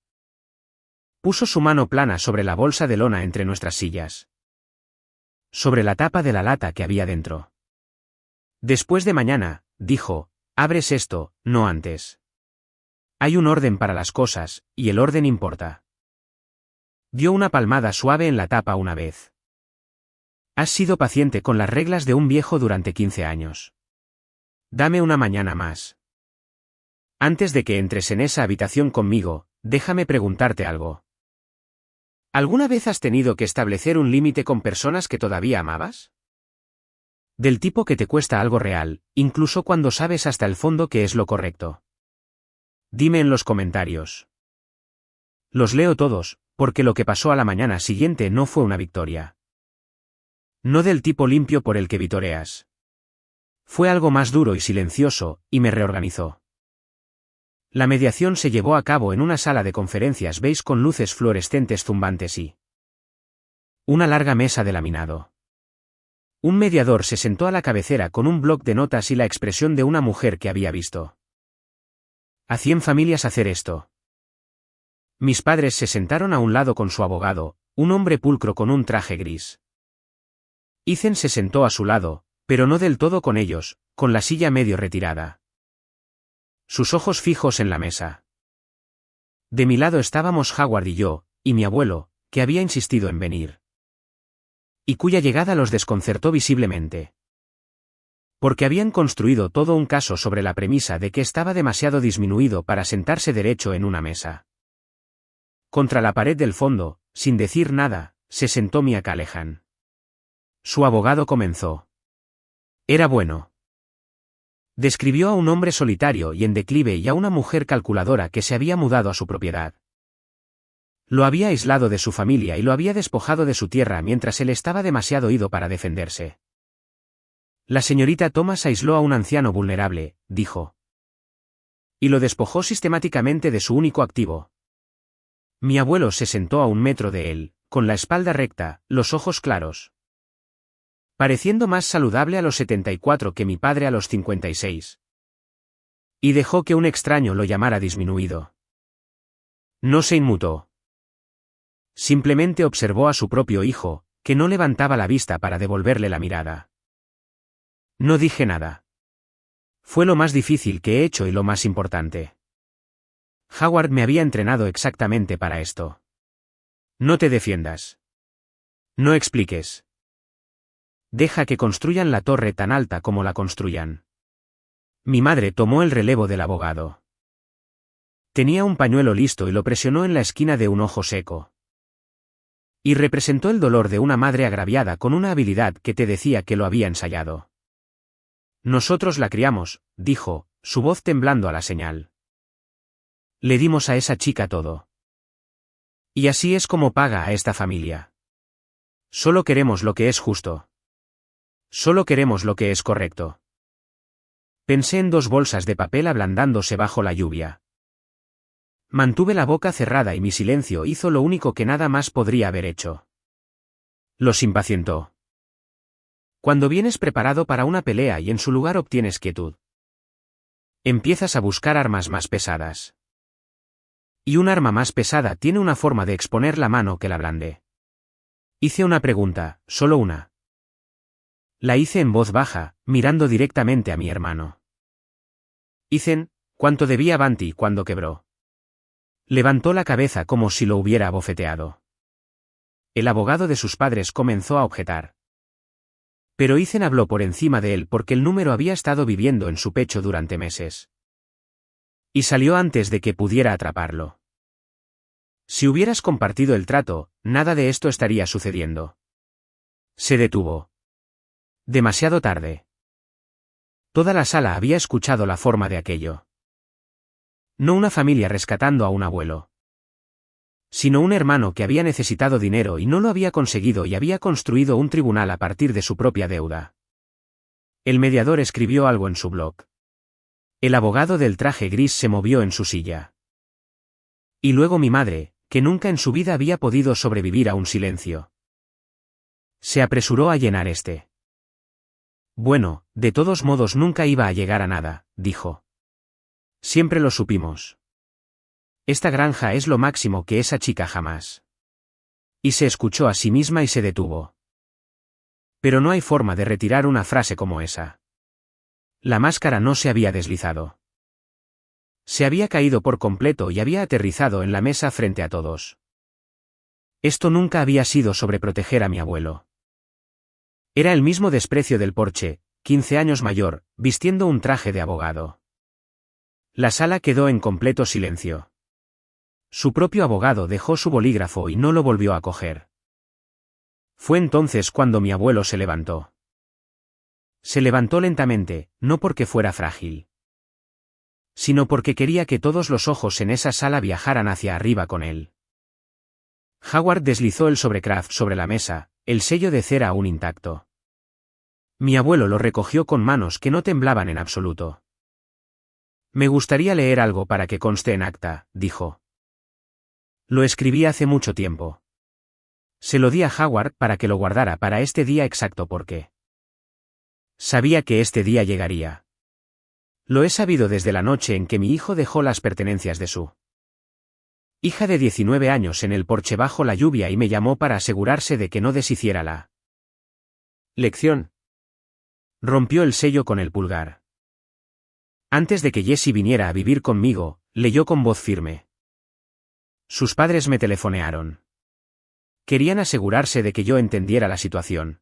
Puso su mano plana sobre la bolsa de lona entre nuestras sillas. Sobre la tapa de la lata que había dentro. Después de mañana, dijo, abres esto, no antes. Hay un orden para las cosas, y el orden importa. Dio una palmada suave en la tapa una vez. Has sido paciente con las reglas de un viejo durante 15 años. Dame una mañana más. Antes de que entres en esa habitación conmigo, déjame preguntarte algo. ¿Alguna vez has tenido que establecer un límite con personas que todavía amabas? Del tipo que te cuesta algo real, incluso cuando sabes hasta el fondo que es lo correcto. Dime en los comentarios. Los leo todos, porque lo que pasó a la mañana siguiente no fue una victoria. No del tipo limpio por el que vitoreas. Fue algo más duro y silencioso, y me reorganizó. La mediación se llevó a cabo en una sala de conferencias beige con luces fluorescentes zumbantes y una larga mesa de laminado. Un mediador se sentó a la cabecera con un bloc de notas y la expresión de una mujer que había visto a 100 familias hacer esto. Mis padres se sentaron a un lado con su abogado, un hombre pulcro con un traje gris. Ethan se sentó a su lado, pero no del todo con ellos, con la silla medio retirada. Sus ojos fijos en la mesa. De mi lado estábamos Howard y yo, y mi abuelo, que había insistido en venir. Y cuya llegada los desconcertó visiblemente. Porque habían construido todo un caso sobre la premisa de que estaba demasiado disminuido para sentarse derecho en una mesa. Contra la pared del fondo, sin decir nada, se sentó Mia Callahan. Su abogado comenzó. Era bueno. Describió a un hombre solitario y en declive y a una mujer calculadora que se había mudado a su propiedad. Lo había aislado de su familia y lo había despojado de su tierra mientras él estaba demasiado ido para defenderse. La señorita Thomas aisló a un anciano vulnerable, dijo. Y lo despojó sistemáticamente de su único activo. Mi abuelo se sentó a 1 metro de él, con la espalda recta, los ojos claros. Pareciendo más saludable a los 74 que mi padre a los 56. Y dejó que un extraño lo llamara disminuido. No se inmutó. Simplemente observó a su propio hijo, que no levantaba la vista para devolverle la mirada. No dije nada. Fue lo más difícil que he hecho y lo más importante. Howard me había entrenado exactamente para esto. No te defiendas. No expliques. Deja que construyan la torre tan alta como la construyan. Mi madre tomó el relevo del abogado. Tenía un pañuelo listo y lo presionó en la esquina de un ojo seco. Y representó el dolor de una madre agraviada con una habilidad que te decía que lo había ensayado. Nosotros la criamos, dijo, su voz temblando a la señal. Le dimos a esa chica todo. Y así es como paga a esta familia. Solo queremos lo que es justo. Solo queremos lo que es correcto. Pensé en 2 bolsas de papel ablandándose bajo la lluvia. Mantuve la boca cerrada y mi silencio hizo lo único que nada más podría haber hecho. Los impacientó. Cuando vienes preparado para una pelea y en su lugar obtienes quietud, empiezas a buscar armas más pesadas. Y un arma más pesada tiene una forma de exponer la mano que la blande. Hice una pregunta, solo una. La hice en voz baja, mirando directamente a mi hermano. Ethan, ¿cuánto debía Banti cuando quebró? Levantó la cabeza como si lo hubiera abofeteado. El abogado de sus padres comenzó a objetar. Pero Ethan habló por encima de él porque el número había estado viviendo en su pecho durante meses. Y salió antes de que pudiera atraparlo. Si hubieras compartido el trato, nada de esto estaría sucediendo. Se detuvo. Demasiado tarde. Toda la sala había escuchado la forma de aquello. No una familia rescatando a un abuelo. Sino un hermano que había necesitado dinero y no lo había conseguido y había construido un tribunal a partir de su propia deuda. El mediador escribió algo en su blog. El abogado del traje gris se movió en su silla. Y luego mi madre, que nunca en su vida había podido sobrevivir a un silencio. Se apresuró a llenar este. Bueno, de todos modos nunca iba a llegar a nada, dijo. Siempre lo supimos. Esta granja es lo máximo que esa chica jamás. Y se escuchó a sí misma y se detuvo. Pero no hay forma de retirar una frase como esa. La máscara no se había deslizado. Se había caído por completo y había aterrizado en la mesa frente a todos. Esto nunca había sido sobre proteger a mi abuelo. Era el mismo desprecio del Porche, 15 años mayor, vistiendo un traje de abogado. La sala quedó en completo silencio. Su propio abogado dejó su bolígrafo y no lo volvió a coger. Fue entonces cuando mi abuelo se levantó. Se levantó lentamente, no porque fuera frágil, sino porque quería que todos los ojos en esa sala viajaran hacia arriba con él. Howard deslizó el sobrecraft sobre la mesa, el sello de cera aún intacto. Mi abuelo lo recogió con manos que no temblaban en absoluto. Me gustaría leer algo para que conste en acta, dijo. Lo escribí hace mucho tiempo. Se lo di a Howard para que lo guardara para este día exacto porque sabía que este día llegaría. Lo he sabido desde la noche en que mi hijo dejó las pertenencias de su hija de 19 años en el porche bajo la lluvia y me llamó para asegurarse de que no deshiciera la lección. Rompió el sello con el pulgar. Antes de que Jessie viniera a vivir conmigo, leyó con voz firme. Sus padres me telefonearon. Querían asegurarse de que yo entendiera la situación.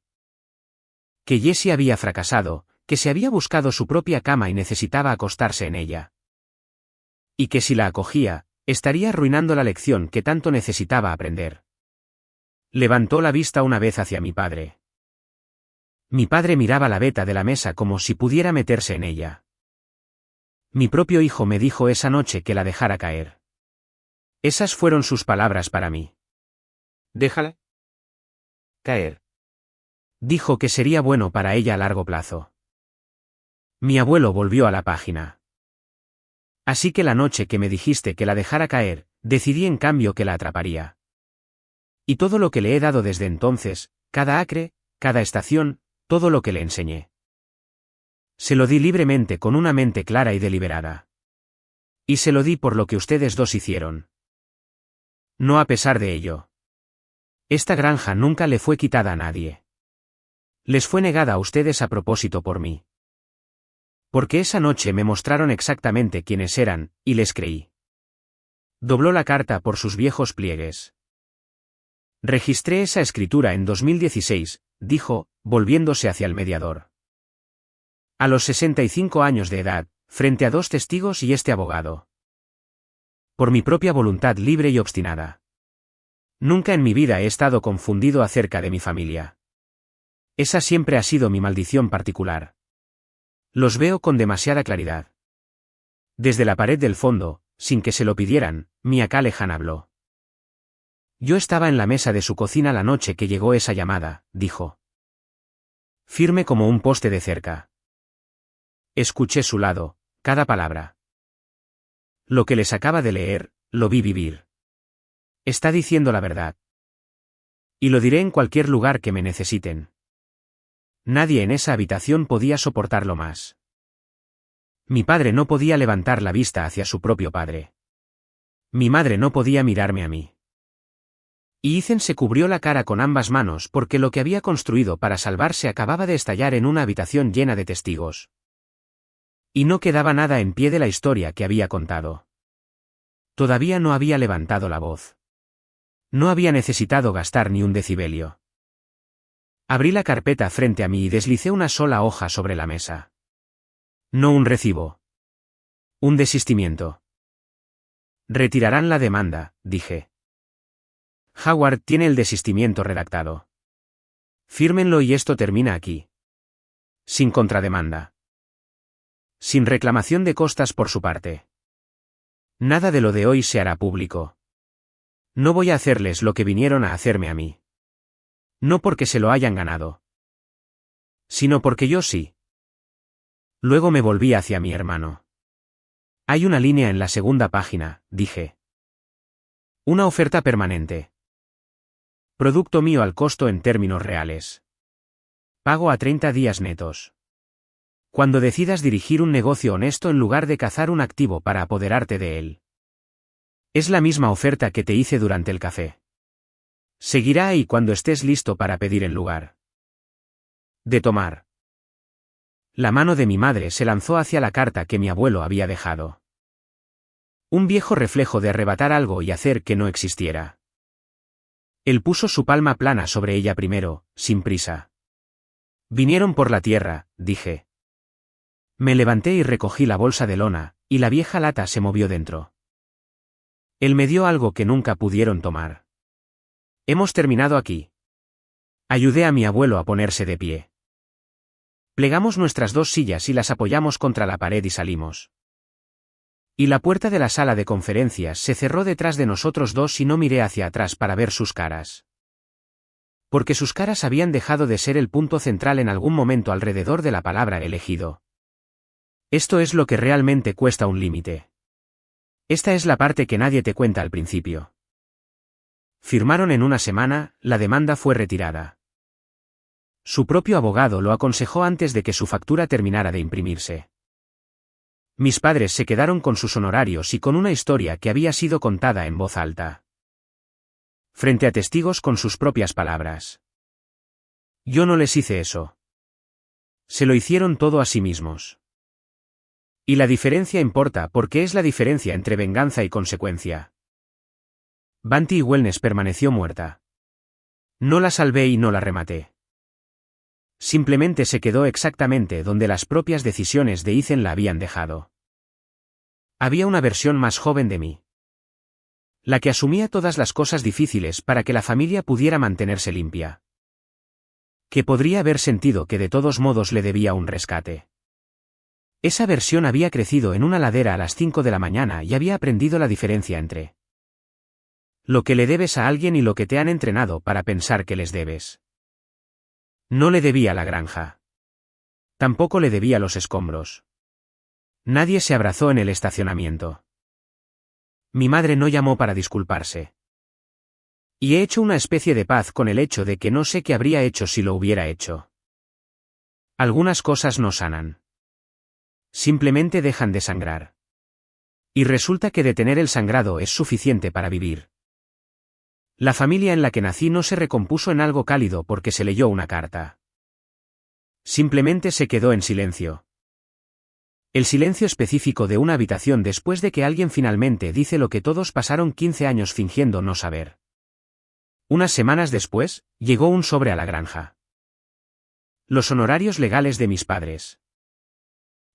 Que Jessie había fracasado, que se había buscado su propia cama y necesitaba acostarse en ella. Y que si la acogía, estaría arruinando la lección que tanto necesitaba aprender. Levantó la vista una vez hacia mi padre. Mi padre miraba la veta de la mesa como si pudiera meterse en ella. Mi propio hijo me dijo esa noche que la dejara caer. Esas fueron sus palabras para mí. Déjala caer. Dijo que sería bueno para ella a largo plazo. Mi abuelo volvió a la página. Así que la noche que me dijiste que la dejara caer, decidí en cambio que la atraparía. Y todo lo que le he dado desde entonces, cada acre, cada estación, todo lo que le enseñé. Se lo di libremente con una mente clara y deliberada. Y se lo di por lo que ustedes dos hicieron. No a pesar de ello. Esta granja nunca le fue quitada a nadie. Les fue negada a ustedes a propósito por mí. Porque esa noche me mostraron exactamente quiénes eran, y les creí. Dobló la carta por sus viejos pliegues. Registré esa escritura en 2016, dijo, volviéndose hacia el mediador. A los 65 años de edad, frente a dos testigos y este abogado. Por mi propia voluntad libre y obstinada. Nunca en mi vida he estado confundido acerca de mi familia. Esa siempre ha sido mi maldición particular. Los veo con demasiada claridad. Desde la pared del fondo, sin que se lo pidieran, Mia Callahan habló. Yo estaba en la mesa de su cocina la noche que llegó esa llamada, dijo. Firme como un poste de cerca. Escuché su lado, cada palabra. Lo que les acaba de leer, lo vi vivir. Está diciendo la verdad. Y lo diré en cualquier lugar que me necesiten. Nadie en esa habitación podía soportarlo más. Mi padre no podía levantar la vista hacia su propio padre. Mi madre no podía mirarme a mí. Y Ethan se cubrió la cara con ambas manos porque lo que había construido para salvarse acababa de estallar en una habitación llena de testigos. Y no quedaba nada en pie de la historia que había contado. Todavía no había levantado la voz. No había necesitado gastar ni un decibelio. Abrí la carpeta frente a mí y deslicé una sola hoja sobre la mesa. No un recibo. Un desistimiento. Retirarán la demanda, dije. Howard tiene el desistimiento redactado. Fírmenlo y esto termina aquí. Sin contrademanda. Sin reclamación de costas por su parte. Nada de lo de hoy se hará público. No voy a hacerles lo que vinieron a hacerme a mí. No porque se lo hayan ganado. Sino porque yo sí. Luego me volví hacia mi hermano. Hay una línea en la segunda página, dije. Una oferta permanente. Producto mío al costo en términos reales. Pago a 30 días netos. Cuando decidas dirigir un negocio honesto en lugar de cazar un activo para apoderarte de él. Es la misma oferta que te hice durante el café. Seguirá ahí cuando estés listo para pedir en lugar de tomar. La mano de mi madre se lanzó hacia la carta que mi abuelo había dejado. Un viejo reflejo de arrebatar algo y hacer que no existiera. Él puso su palma plana sobre ella primero, sin prisa. Vinieron por la tierra, dije. Me levanté y recogí la bolsa de lona, y la vieja lata se movió dentro. Él me dio algo que nunca pudieron tomar. Hemos terminado aquí. Ayudé a mi abuelo a ponerse de pie. Plegamos nuestras dos sillas y las apoyamos contra la pared y salimos. Y la puerta de la sala de conferencias se cerró detrás de nosotros dos y no miré hacia atrás para ver sus caras. Porque sus caras habían dejado de ser el punto central en algún momento alrededor de la palabra elegido. Esto es lo que realmente cuesta un límite. Esta es la parte que nadie te cuenta al principio. Firmaron en una semana, la demanda fue retirada. Su propio abogado lo aconsejó antes de que su factura terminara de imprimirse. Mis padres se quedaron con sus honorarios y con una historia que había sido contada en voz alta. Frente a testigos con sus propias palabras. Yo no les hice eso. Se lo hicieron todo a sí mismos. Y la diferencia importa porque es la diferencia entre venganza y consecuencia. Banty Wellness permaneció muerta. No la salvé y no la rematé. Simplemente se quedó exactamente donde las propias decisiones de Ethan la habían dejado. Había una versión más joven de mí. La que asumía todas las cosas difíciles para que la familia pudiera mantenerse limpia. Que podría haber sentido que de todos modos le debía un rescate. Esa versión había crecido en una ladera a las 5 de la mañana y había aprendido la diferencia entre lo que le debes a alguien y lo que te han entrenado para pensar que les debes. No le debía la granja. Tampoco le debía los escombros. Nadie se abrazó en el estacionamiento. Mi madre no llamó para disculparse. Y he hecho una especie de paz con el hecho de que no sé qué habría hecho si lo hubiera hecho. Algunas cosas no sanan. Simplemente dejan de sangrar. Y resulta que detener el sangrado es suficiente para vivir. La familia en la que nací no se recompuso en algo cálido porque se leyó una carta. Simplemente se quedó en silencio. El silencio específico de una habitación después de que alguien finalmente dice lo que todos pasaron 15 años fingiendo no saber. Unas semanas después, llegó un sobre a la granja. Los honorarios legales de mis padres.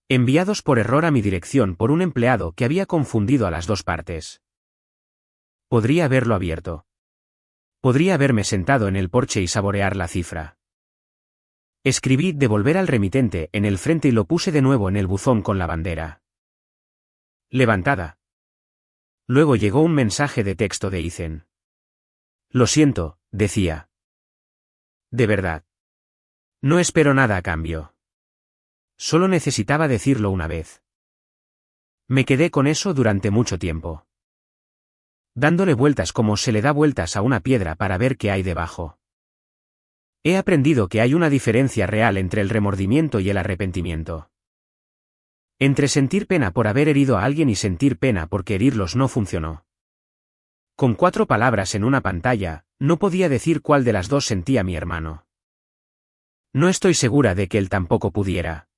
Enviados por error a mi dirección por un empleado que había confundido a las dos partes. Podría haberlo abierto. Podría haberme sentado en el porche y saborear la cifra. Escribí devolver al remitente en el frente y lo puse de nuevo en el buzón con la bandera levantada. Luego llegó un mensaje de texto de Ethan. Lo siento, decía. De verdad. No espero nada a cambio. Solo necesitaba decirlo una vez. Me quedé con eso durante mucho tiempo. Dándole vueltas como se le da vueltas a una piedra para ver qué hay debajo. He aprendido que hay una diferencia real entre el remordimiento y el arrepentimiento. Entre sentir pena por haber herido a alguien y sentir pena porque herirlos no funcionó. Con 4 palabras en una pantalla, no podía decir cuál de las dos sentía mi hermano. No estoy segura de que él tampoco pudiera.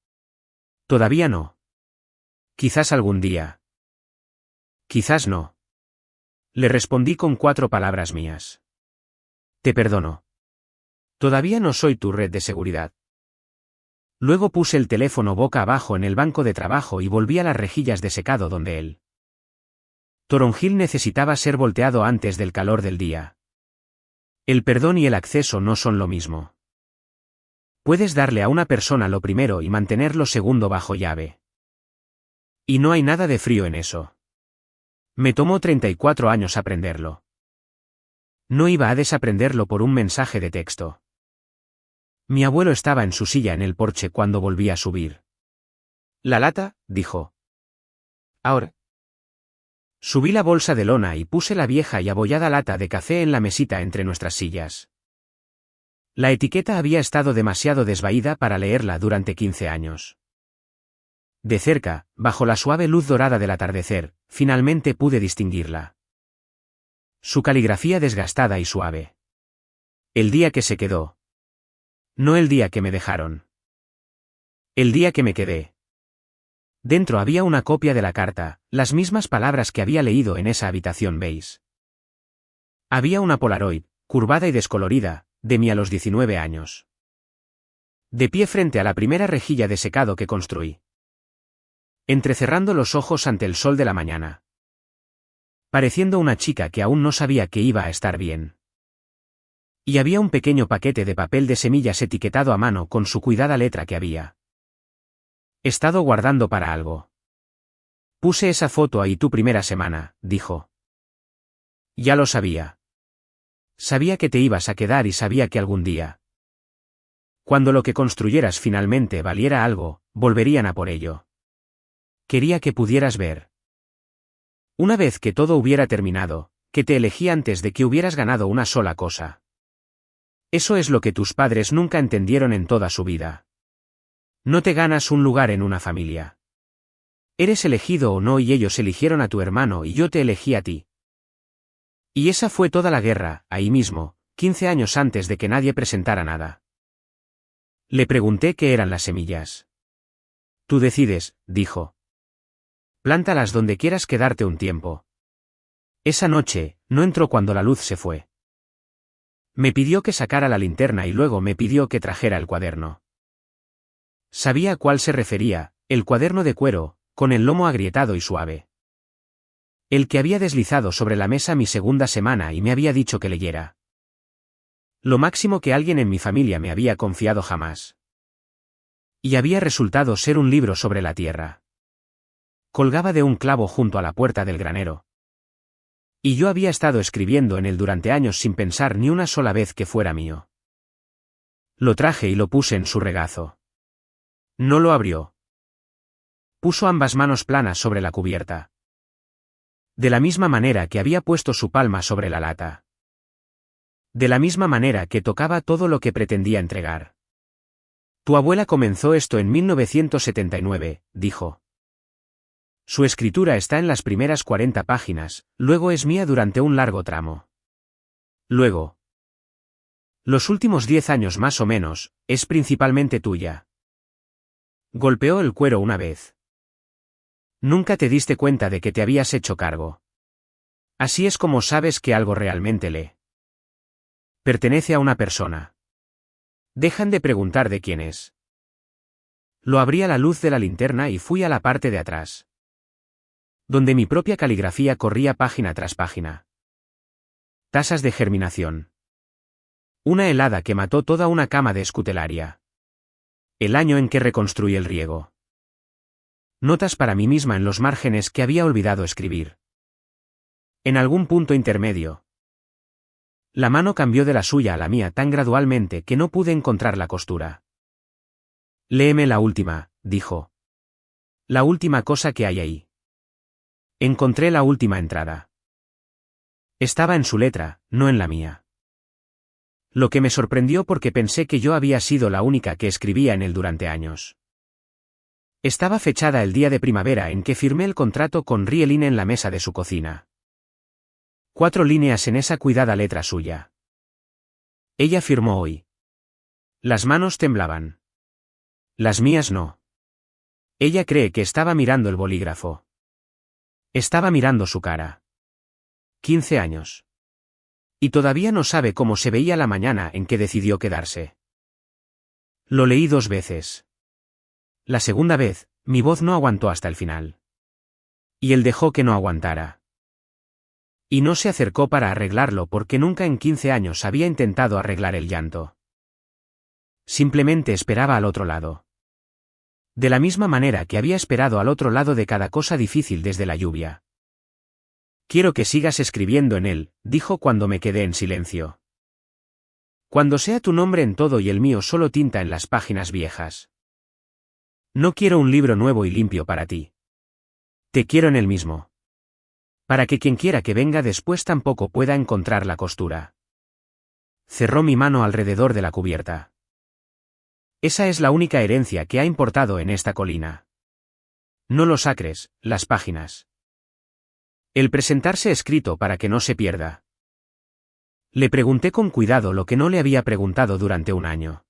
Todavía no. Quizás algún día. Quizás no. Le respondí con 4 palabras mías. Te perdono. Todavía no soy tu red de seguridad. Luego puse el teléfono boca abajo en el banco de trabajo y volví a las rejillas de secado donde él. Toronjil necesitaba ser volteado antes del calor del día. El perdón y el acceso no son lo mismo. Puedes darle a una persona lo primero y mantener lo segundo bajo llave. Y no hay nada de frío en eso. Me tomó 34 años aprenderlo. No iba a desaprenderlo por un mensaje de texto. Mi abuelo estaba en su silla en el porche cuando volví a subir. La lata, dijo. Ahora. Subí la bolsa de lona y puse la vieja y abollada lata de café en la mesita entre nuestras sillas. La etiqueta había estado demasiado desvaída para leerla durante 15 años. De cerca, bajo la suave luz dorada del atardecer, finalmente pude distinguirla. Su caligrafía desgastada y suave. El día que se quedó. No el día que me dejaron. El día que me quedé. Dentro había una copia de la carta, las mismas palabras que había leído en esa habitación beige. Había una Polaroid, curvada y descolorida, de mí a los 19 años. De pie frente a la primera rejilla de secado que construí. Entrecerrando los ojos ante el sol de la mañana. Pareciendo una chica que aún no sabía que iba a estar bien. Y había un pequeño paquete de papel de semillas etiquetado a mano con su cuidada letra que había estado guardando para algo. Puse esa foto ahí tu primera semana, dijo. Ya lo sabía. Sabía que te ibas a quedar y sabía que algún día, cuando lo que construyeras finalmente valiera algo, volverían a por ello. Quería que pudieras ver. Una vez que todo hubiera terminado, que te elegí antes de que hubieras ganado una sola cosa. Eso es lo que tus padres nunca entendieron en toda su vida. No te ganas un lugar en una familia. Eres elegido o no y ellos eligieron a tu hermano y yo te elegí a ti. Y esa fue toda la guerra, ahí mismo, 15 años antes de que nadie presentara nada. Le pregunté qué eran las semillas. Tú decides, dijo. Plántalas donde quieras quedarte un tiempo. Esa noche, no entró cuando la luz se fue. Me pidió que sacara la linterna y luego me pidió que trajera el cuaderno. Sabía a cuál se refería, el cuaderno de cuero, con el lomo agrietado y suave. El que había deslizado sobre la mesa mi segunda semana y me había dicho que leyera. Lo máximo que alguien en mi familia me había confiado jamás. Y había resultado ser un libro sobre la tierra. Colgaba de un clavo junto a la puerta del granero. Y yo había estado escribiendo en él durante años sin pensar ni una sola vez que fuera mío. Lo traje y lo puse en su regazo. No lo abrió. Puso ambas manos planas sobre la cubierta. De la misma manera que había puesto su palma sobre la lata. De la misma manera que tocaba todo lo que pretendía entregar. Tu abuela comenzó esto en 1979, dijo. Su escritura está en las primeras 40 páginas, luego es mía durante un largo tramo. Luego. Los últimos 10 años más o menos, es principalmente tuya. Golpeó el cuero una vez. Nunca te diste cuenta de que te habías hecho cargo. Así es como sabes que algo realmente le pertenece a una persona. Dejan de preguntar de quién es. Lo abrí a la luz de la linterna y fui a la parte de atrás, donde mi propia caligrafía corría página tras página. Tasas de germinación. Una helada que mató toda una cama de escutelaria. El año en que reconstruí el riego. Notas para mí misma en los márgenes que había olvidado escribir. En algún punto intermedio. La mano cambió de la suya a la mía tan gradualmente que no pude encontrar la costura. Léeme la última, dijo. La última cosa que hay ahí. Encontré la última entrada. Estaba en su letra, no en la mía. Lo que me sorprendió porque pensé que yo había sido la única que escribía en él durante años. Estaba fechada el día de primavera en que firmé el contrato con Rieline en la mesa de su cocina. 4 líneas en esa cuidada letra suya. Ella firmó hoy. Las manos temblaban. Las mías no. Ella cree que estaba mirando el bolígrafo. Estaba mirando su cara. 15 años. Y todavía no sabe cómo se veía la mañana en que decidió quedarse. Lo leí 2 veces. La segunda vez, mi voz no aguantó hasta el final. Y él dejó que no aguantara. Y no se acercó para arreglarlo porque nunca en 15 años había intentado arreglar el llanto. Simplemente esperaba al otro lado. De la misma manera que había esperado al otro lado de cada cosa difícil desde la lluvia. Quiero que sigas escribiendo en él, dijo cuando me quedé en silencio. Cuando sea tu nombre en todo y el mío solo tinta en las páginas viejas. No quiero un libro nuevo y limpio para ti. Te quiero en el mismo. Para que quien quiera que venga después tampoco pueda encontrar la costura. Cerró mi mano alrededor de la cubierta. Esa es la única herencia que ha importado en esta colina. No los acres, las páginas. El presentarse escrito para que no se pierda. Le pregunté con cuidado lo que no le había preguntado durante un año.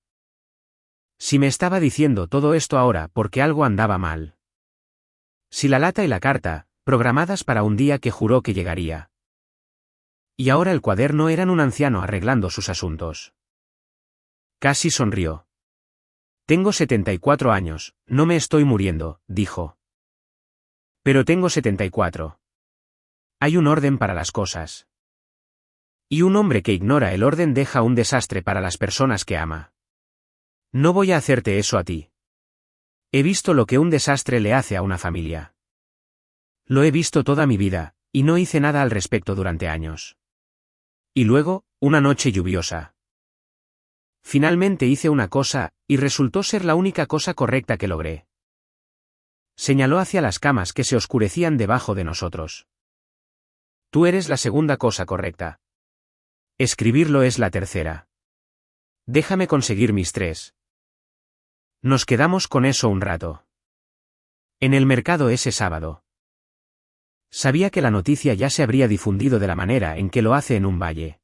Si me estaba diciendo todo esto ahora porque algo andaba mal. Si la lata y la carta, programadas para un día que juró que llegaría. Y ahora el cuaderno eran un anciano arreglando sus asuntos. Casi sonrió. Tengo 74 años, no me estoy muriendo, dijo. Pero tengo 74. Hay un orden para las cosas. Y un hombre que ignora el orden deja un desastre para las personas que ama. No voy a hacerte eso a ti. He visto lo que un desastre le hace a una familia. Lo he visto toda mi vida, y no hice nada al respecto durante años. Y luego, una noche lluviosa. Finalmente hice una cosa, y resultó ser la única cosa correcta que logré. Señaló hacia las camas que se oscurecían debajo de nosotros. Tú eres la segunda cosa correcta. Escribirlo es la tercera. Déjame conseguir mis 3. Nos quedamos con eso un rato. En el mercado ese sábado. Sabía que la noticia ya se habría difundido de la manera en que lo hace en un valle.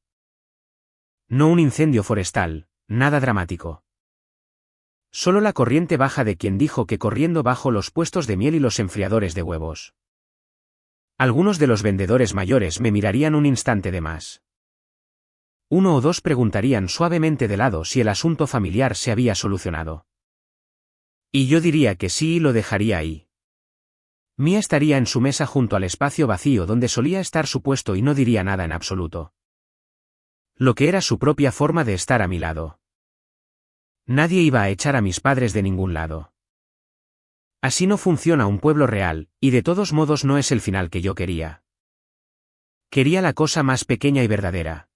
No un incendio forestal, nada dramático. Solo la corriente baja de quien dijo que corriendo bajo los puestos de miel y los enfriadores de huevos. Algunos de los vendedores mayores me mirarían un instante de más. 1 o 2 preguntarían suavemente de lado si el asunto familiar se había solucionado. Y yo diría que sí y lo dejaría ahí. Mía estaría en su mesa junto al espacio vacío donde solía estar su puesto y no diría nada en absoluto. Lo que era su propia forma de estar a mi lado. Nadie iba a echar a mis padres de ningún lado. Así no funciona un pueblo real, y de todos modos no es el final que yo quería. Quería la cosa más pequeña y verdadera.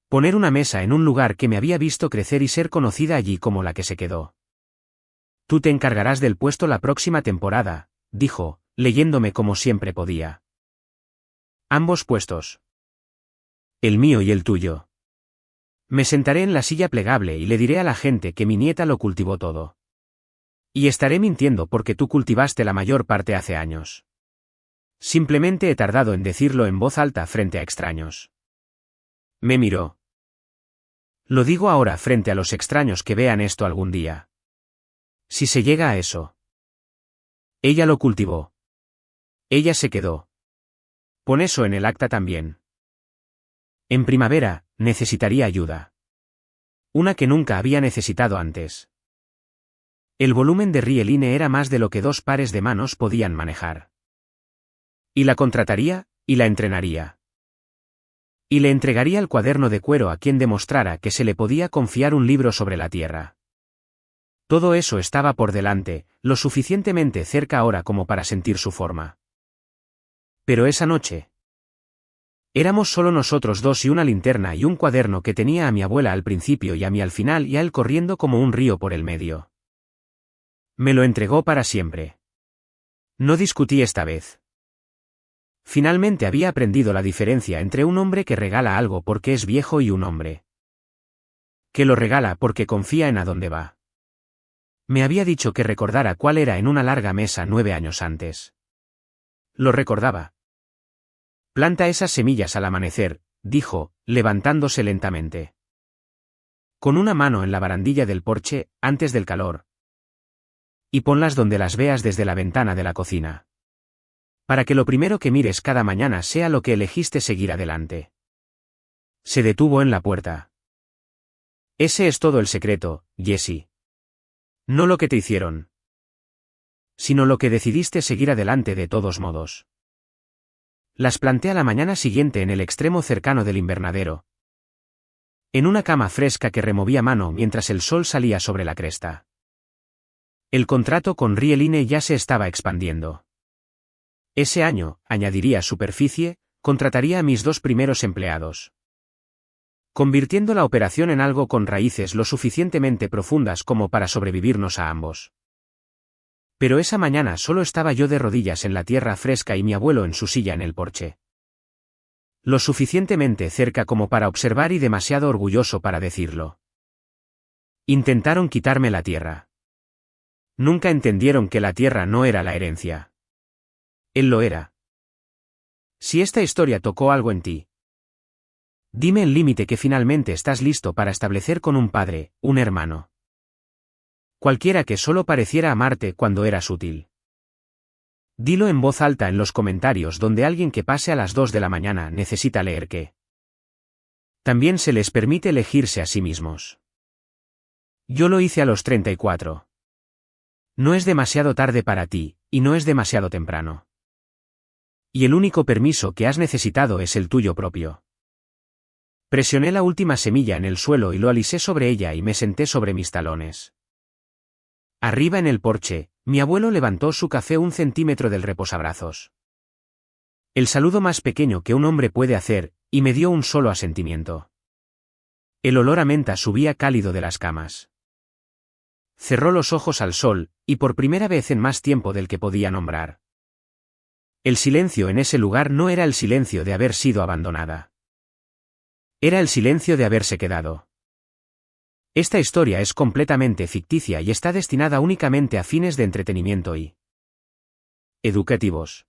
Poner una mesa en un lugar que me había visto crecer y ser conocida allí como la que se quedó. Tú te encargarás del puesto la próxima temporada, dijo, leyéndome como siempre podía. Ambos puestos. El mío y el tuyo. Me sentaré en la silla plegable y le diré a la gente que mi nieta lo cultivó todo. Y estaré mintiendo porque tú cultivaste la mayor parte hace años. Simplemente he tardado en decirlo en voz alta frente a extraños. Me miró. Lo digo ahora frente a los extraños que vean esto algún día. Si se llega a eso. Ella lo cultivó. Ella se quedó. Pon eso en el acta también. En primavera, necesitaría ayuda. Una que nunca había necesitado antes. El volumen de Rieline era más de lo que 2 pares de manos podían manejar. Y la contrataría, y la entrenaría. Y le entregaría el cuaderno de cuero a quien demostrara que se le podía confiar un libro sobre la tierra. Todo eso estaba por delante, lo suficientemente cerca ahora como para sentir su forma. Pero esa noche. Éramos solo nosotros 2 y una linterna y un cuaderno que tenía a mi abuela al principio y a mí al final y a él corriendo como un río por el medio. Me lo entregó para siempre. No discutí esta vez. Finalmente había aprendido la diferencia entre un hombre que regala algo porque es viejo y un hombre que lo regala porque confía en a dónde va. Me había dicho que recordara cuál era en una larga mesa 9 años antes. Lo recordaba. Planta esas semillas al amanecer, dijo, levantándose lentamente. Con una mano en la barandilla del porche, antes del calor. Y ponlas donde las veas desde la ventana de la cocina. Para que lo primero que mires cada mañana sea lo que elegiste seguir adelante. Se detuvo en la puerta. Ese es todo el secreto, Jessie. No lo que te hicieron. Sino lo que decidiste seguir adelante de todos modos. Las planté a la mañana siguiente en el extremo cercano del invernadero. En una cama fresca que removía a mano mientras el sol salía sobre la cresta. El contrato con Rieline ya se estaba expandiendo. Ese año, añadiría superficie, contrataría a mis 2 primeros empleados. Convirtiendo la operación en algo con raíces lo suficientemente profundas como para sobrevivirnos a ambos. Pero esa mañana solo estaba yo de rodillas en la tierra fresca y mi abuelo en su silla en el porche. Lo suficientemente cerca como para observar y demasiado orgulloso para decirlo. Intentaron quitarme la tierra. Nunca entendieron que la tierra no era la herencia. Él lo era. Si esta historia tocó algo en ti, dime el límite que finalmente estás listo para establecer con un padre, un hermano. Cualquiera que solo pareciera amarte cuando eras útil. Dilo en voz alta en los comentarios donde alguien que pase a las 2 de la mañana necesita leer que también se les permite elegirse a sí mismos. Yo lo hice a los 34. No es demasiado tarde para ti, y no es demasiado temprano. Y el único permiso que has necesitado es el tuyo propio. Presioné la última semilla en el suelo y lo alisé sobre ella y me senté sobre mis talones. Arriba en el porche, mi abuelo levantó su café 1 centímetro del reposabrazos. El saludo más pequeño que un hombre puede hacer, y me dio un solo asentimiento. El olor a menta subía cálido de las camas. Cerró los ojos al sol, y por primera vez en más tiempo del que podía nombrar. El silencio en ese lugar no era el silencio de haber sido abandonada. Era el silencio de haberse quedado. Esta historia es completamente ficticia y está destinada únicamente a fines de entretenimiento y educativos.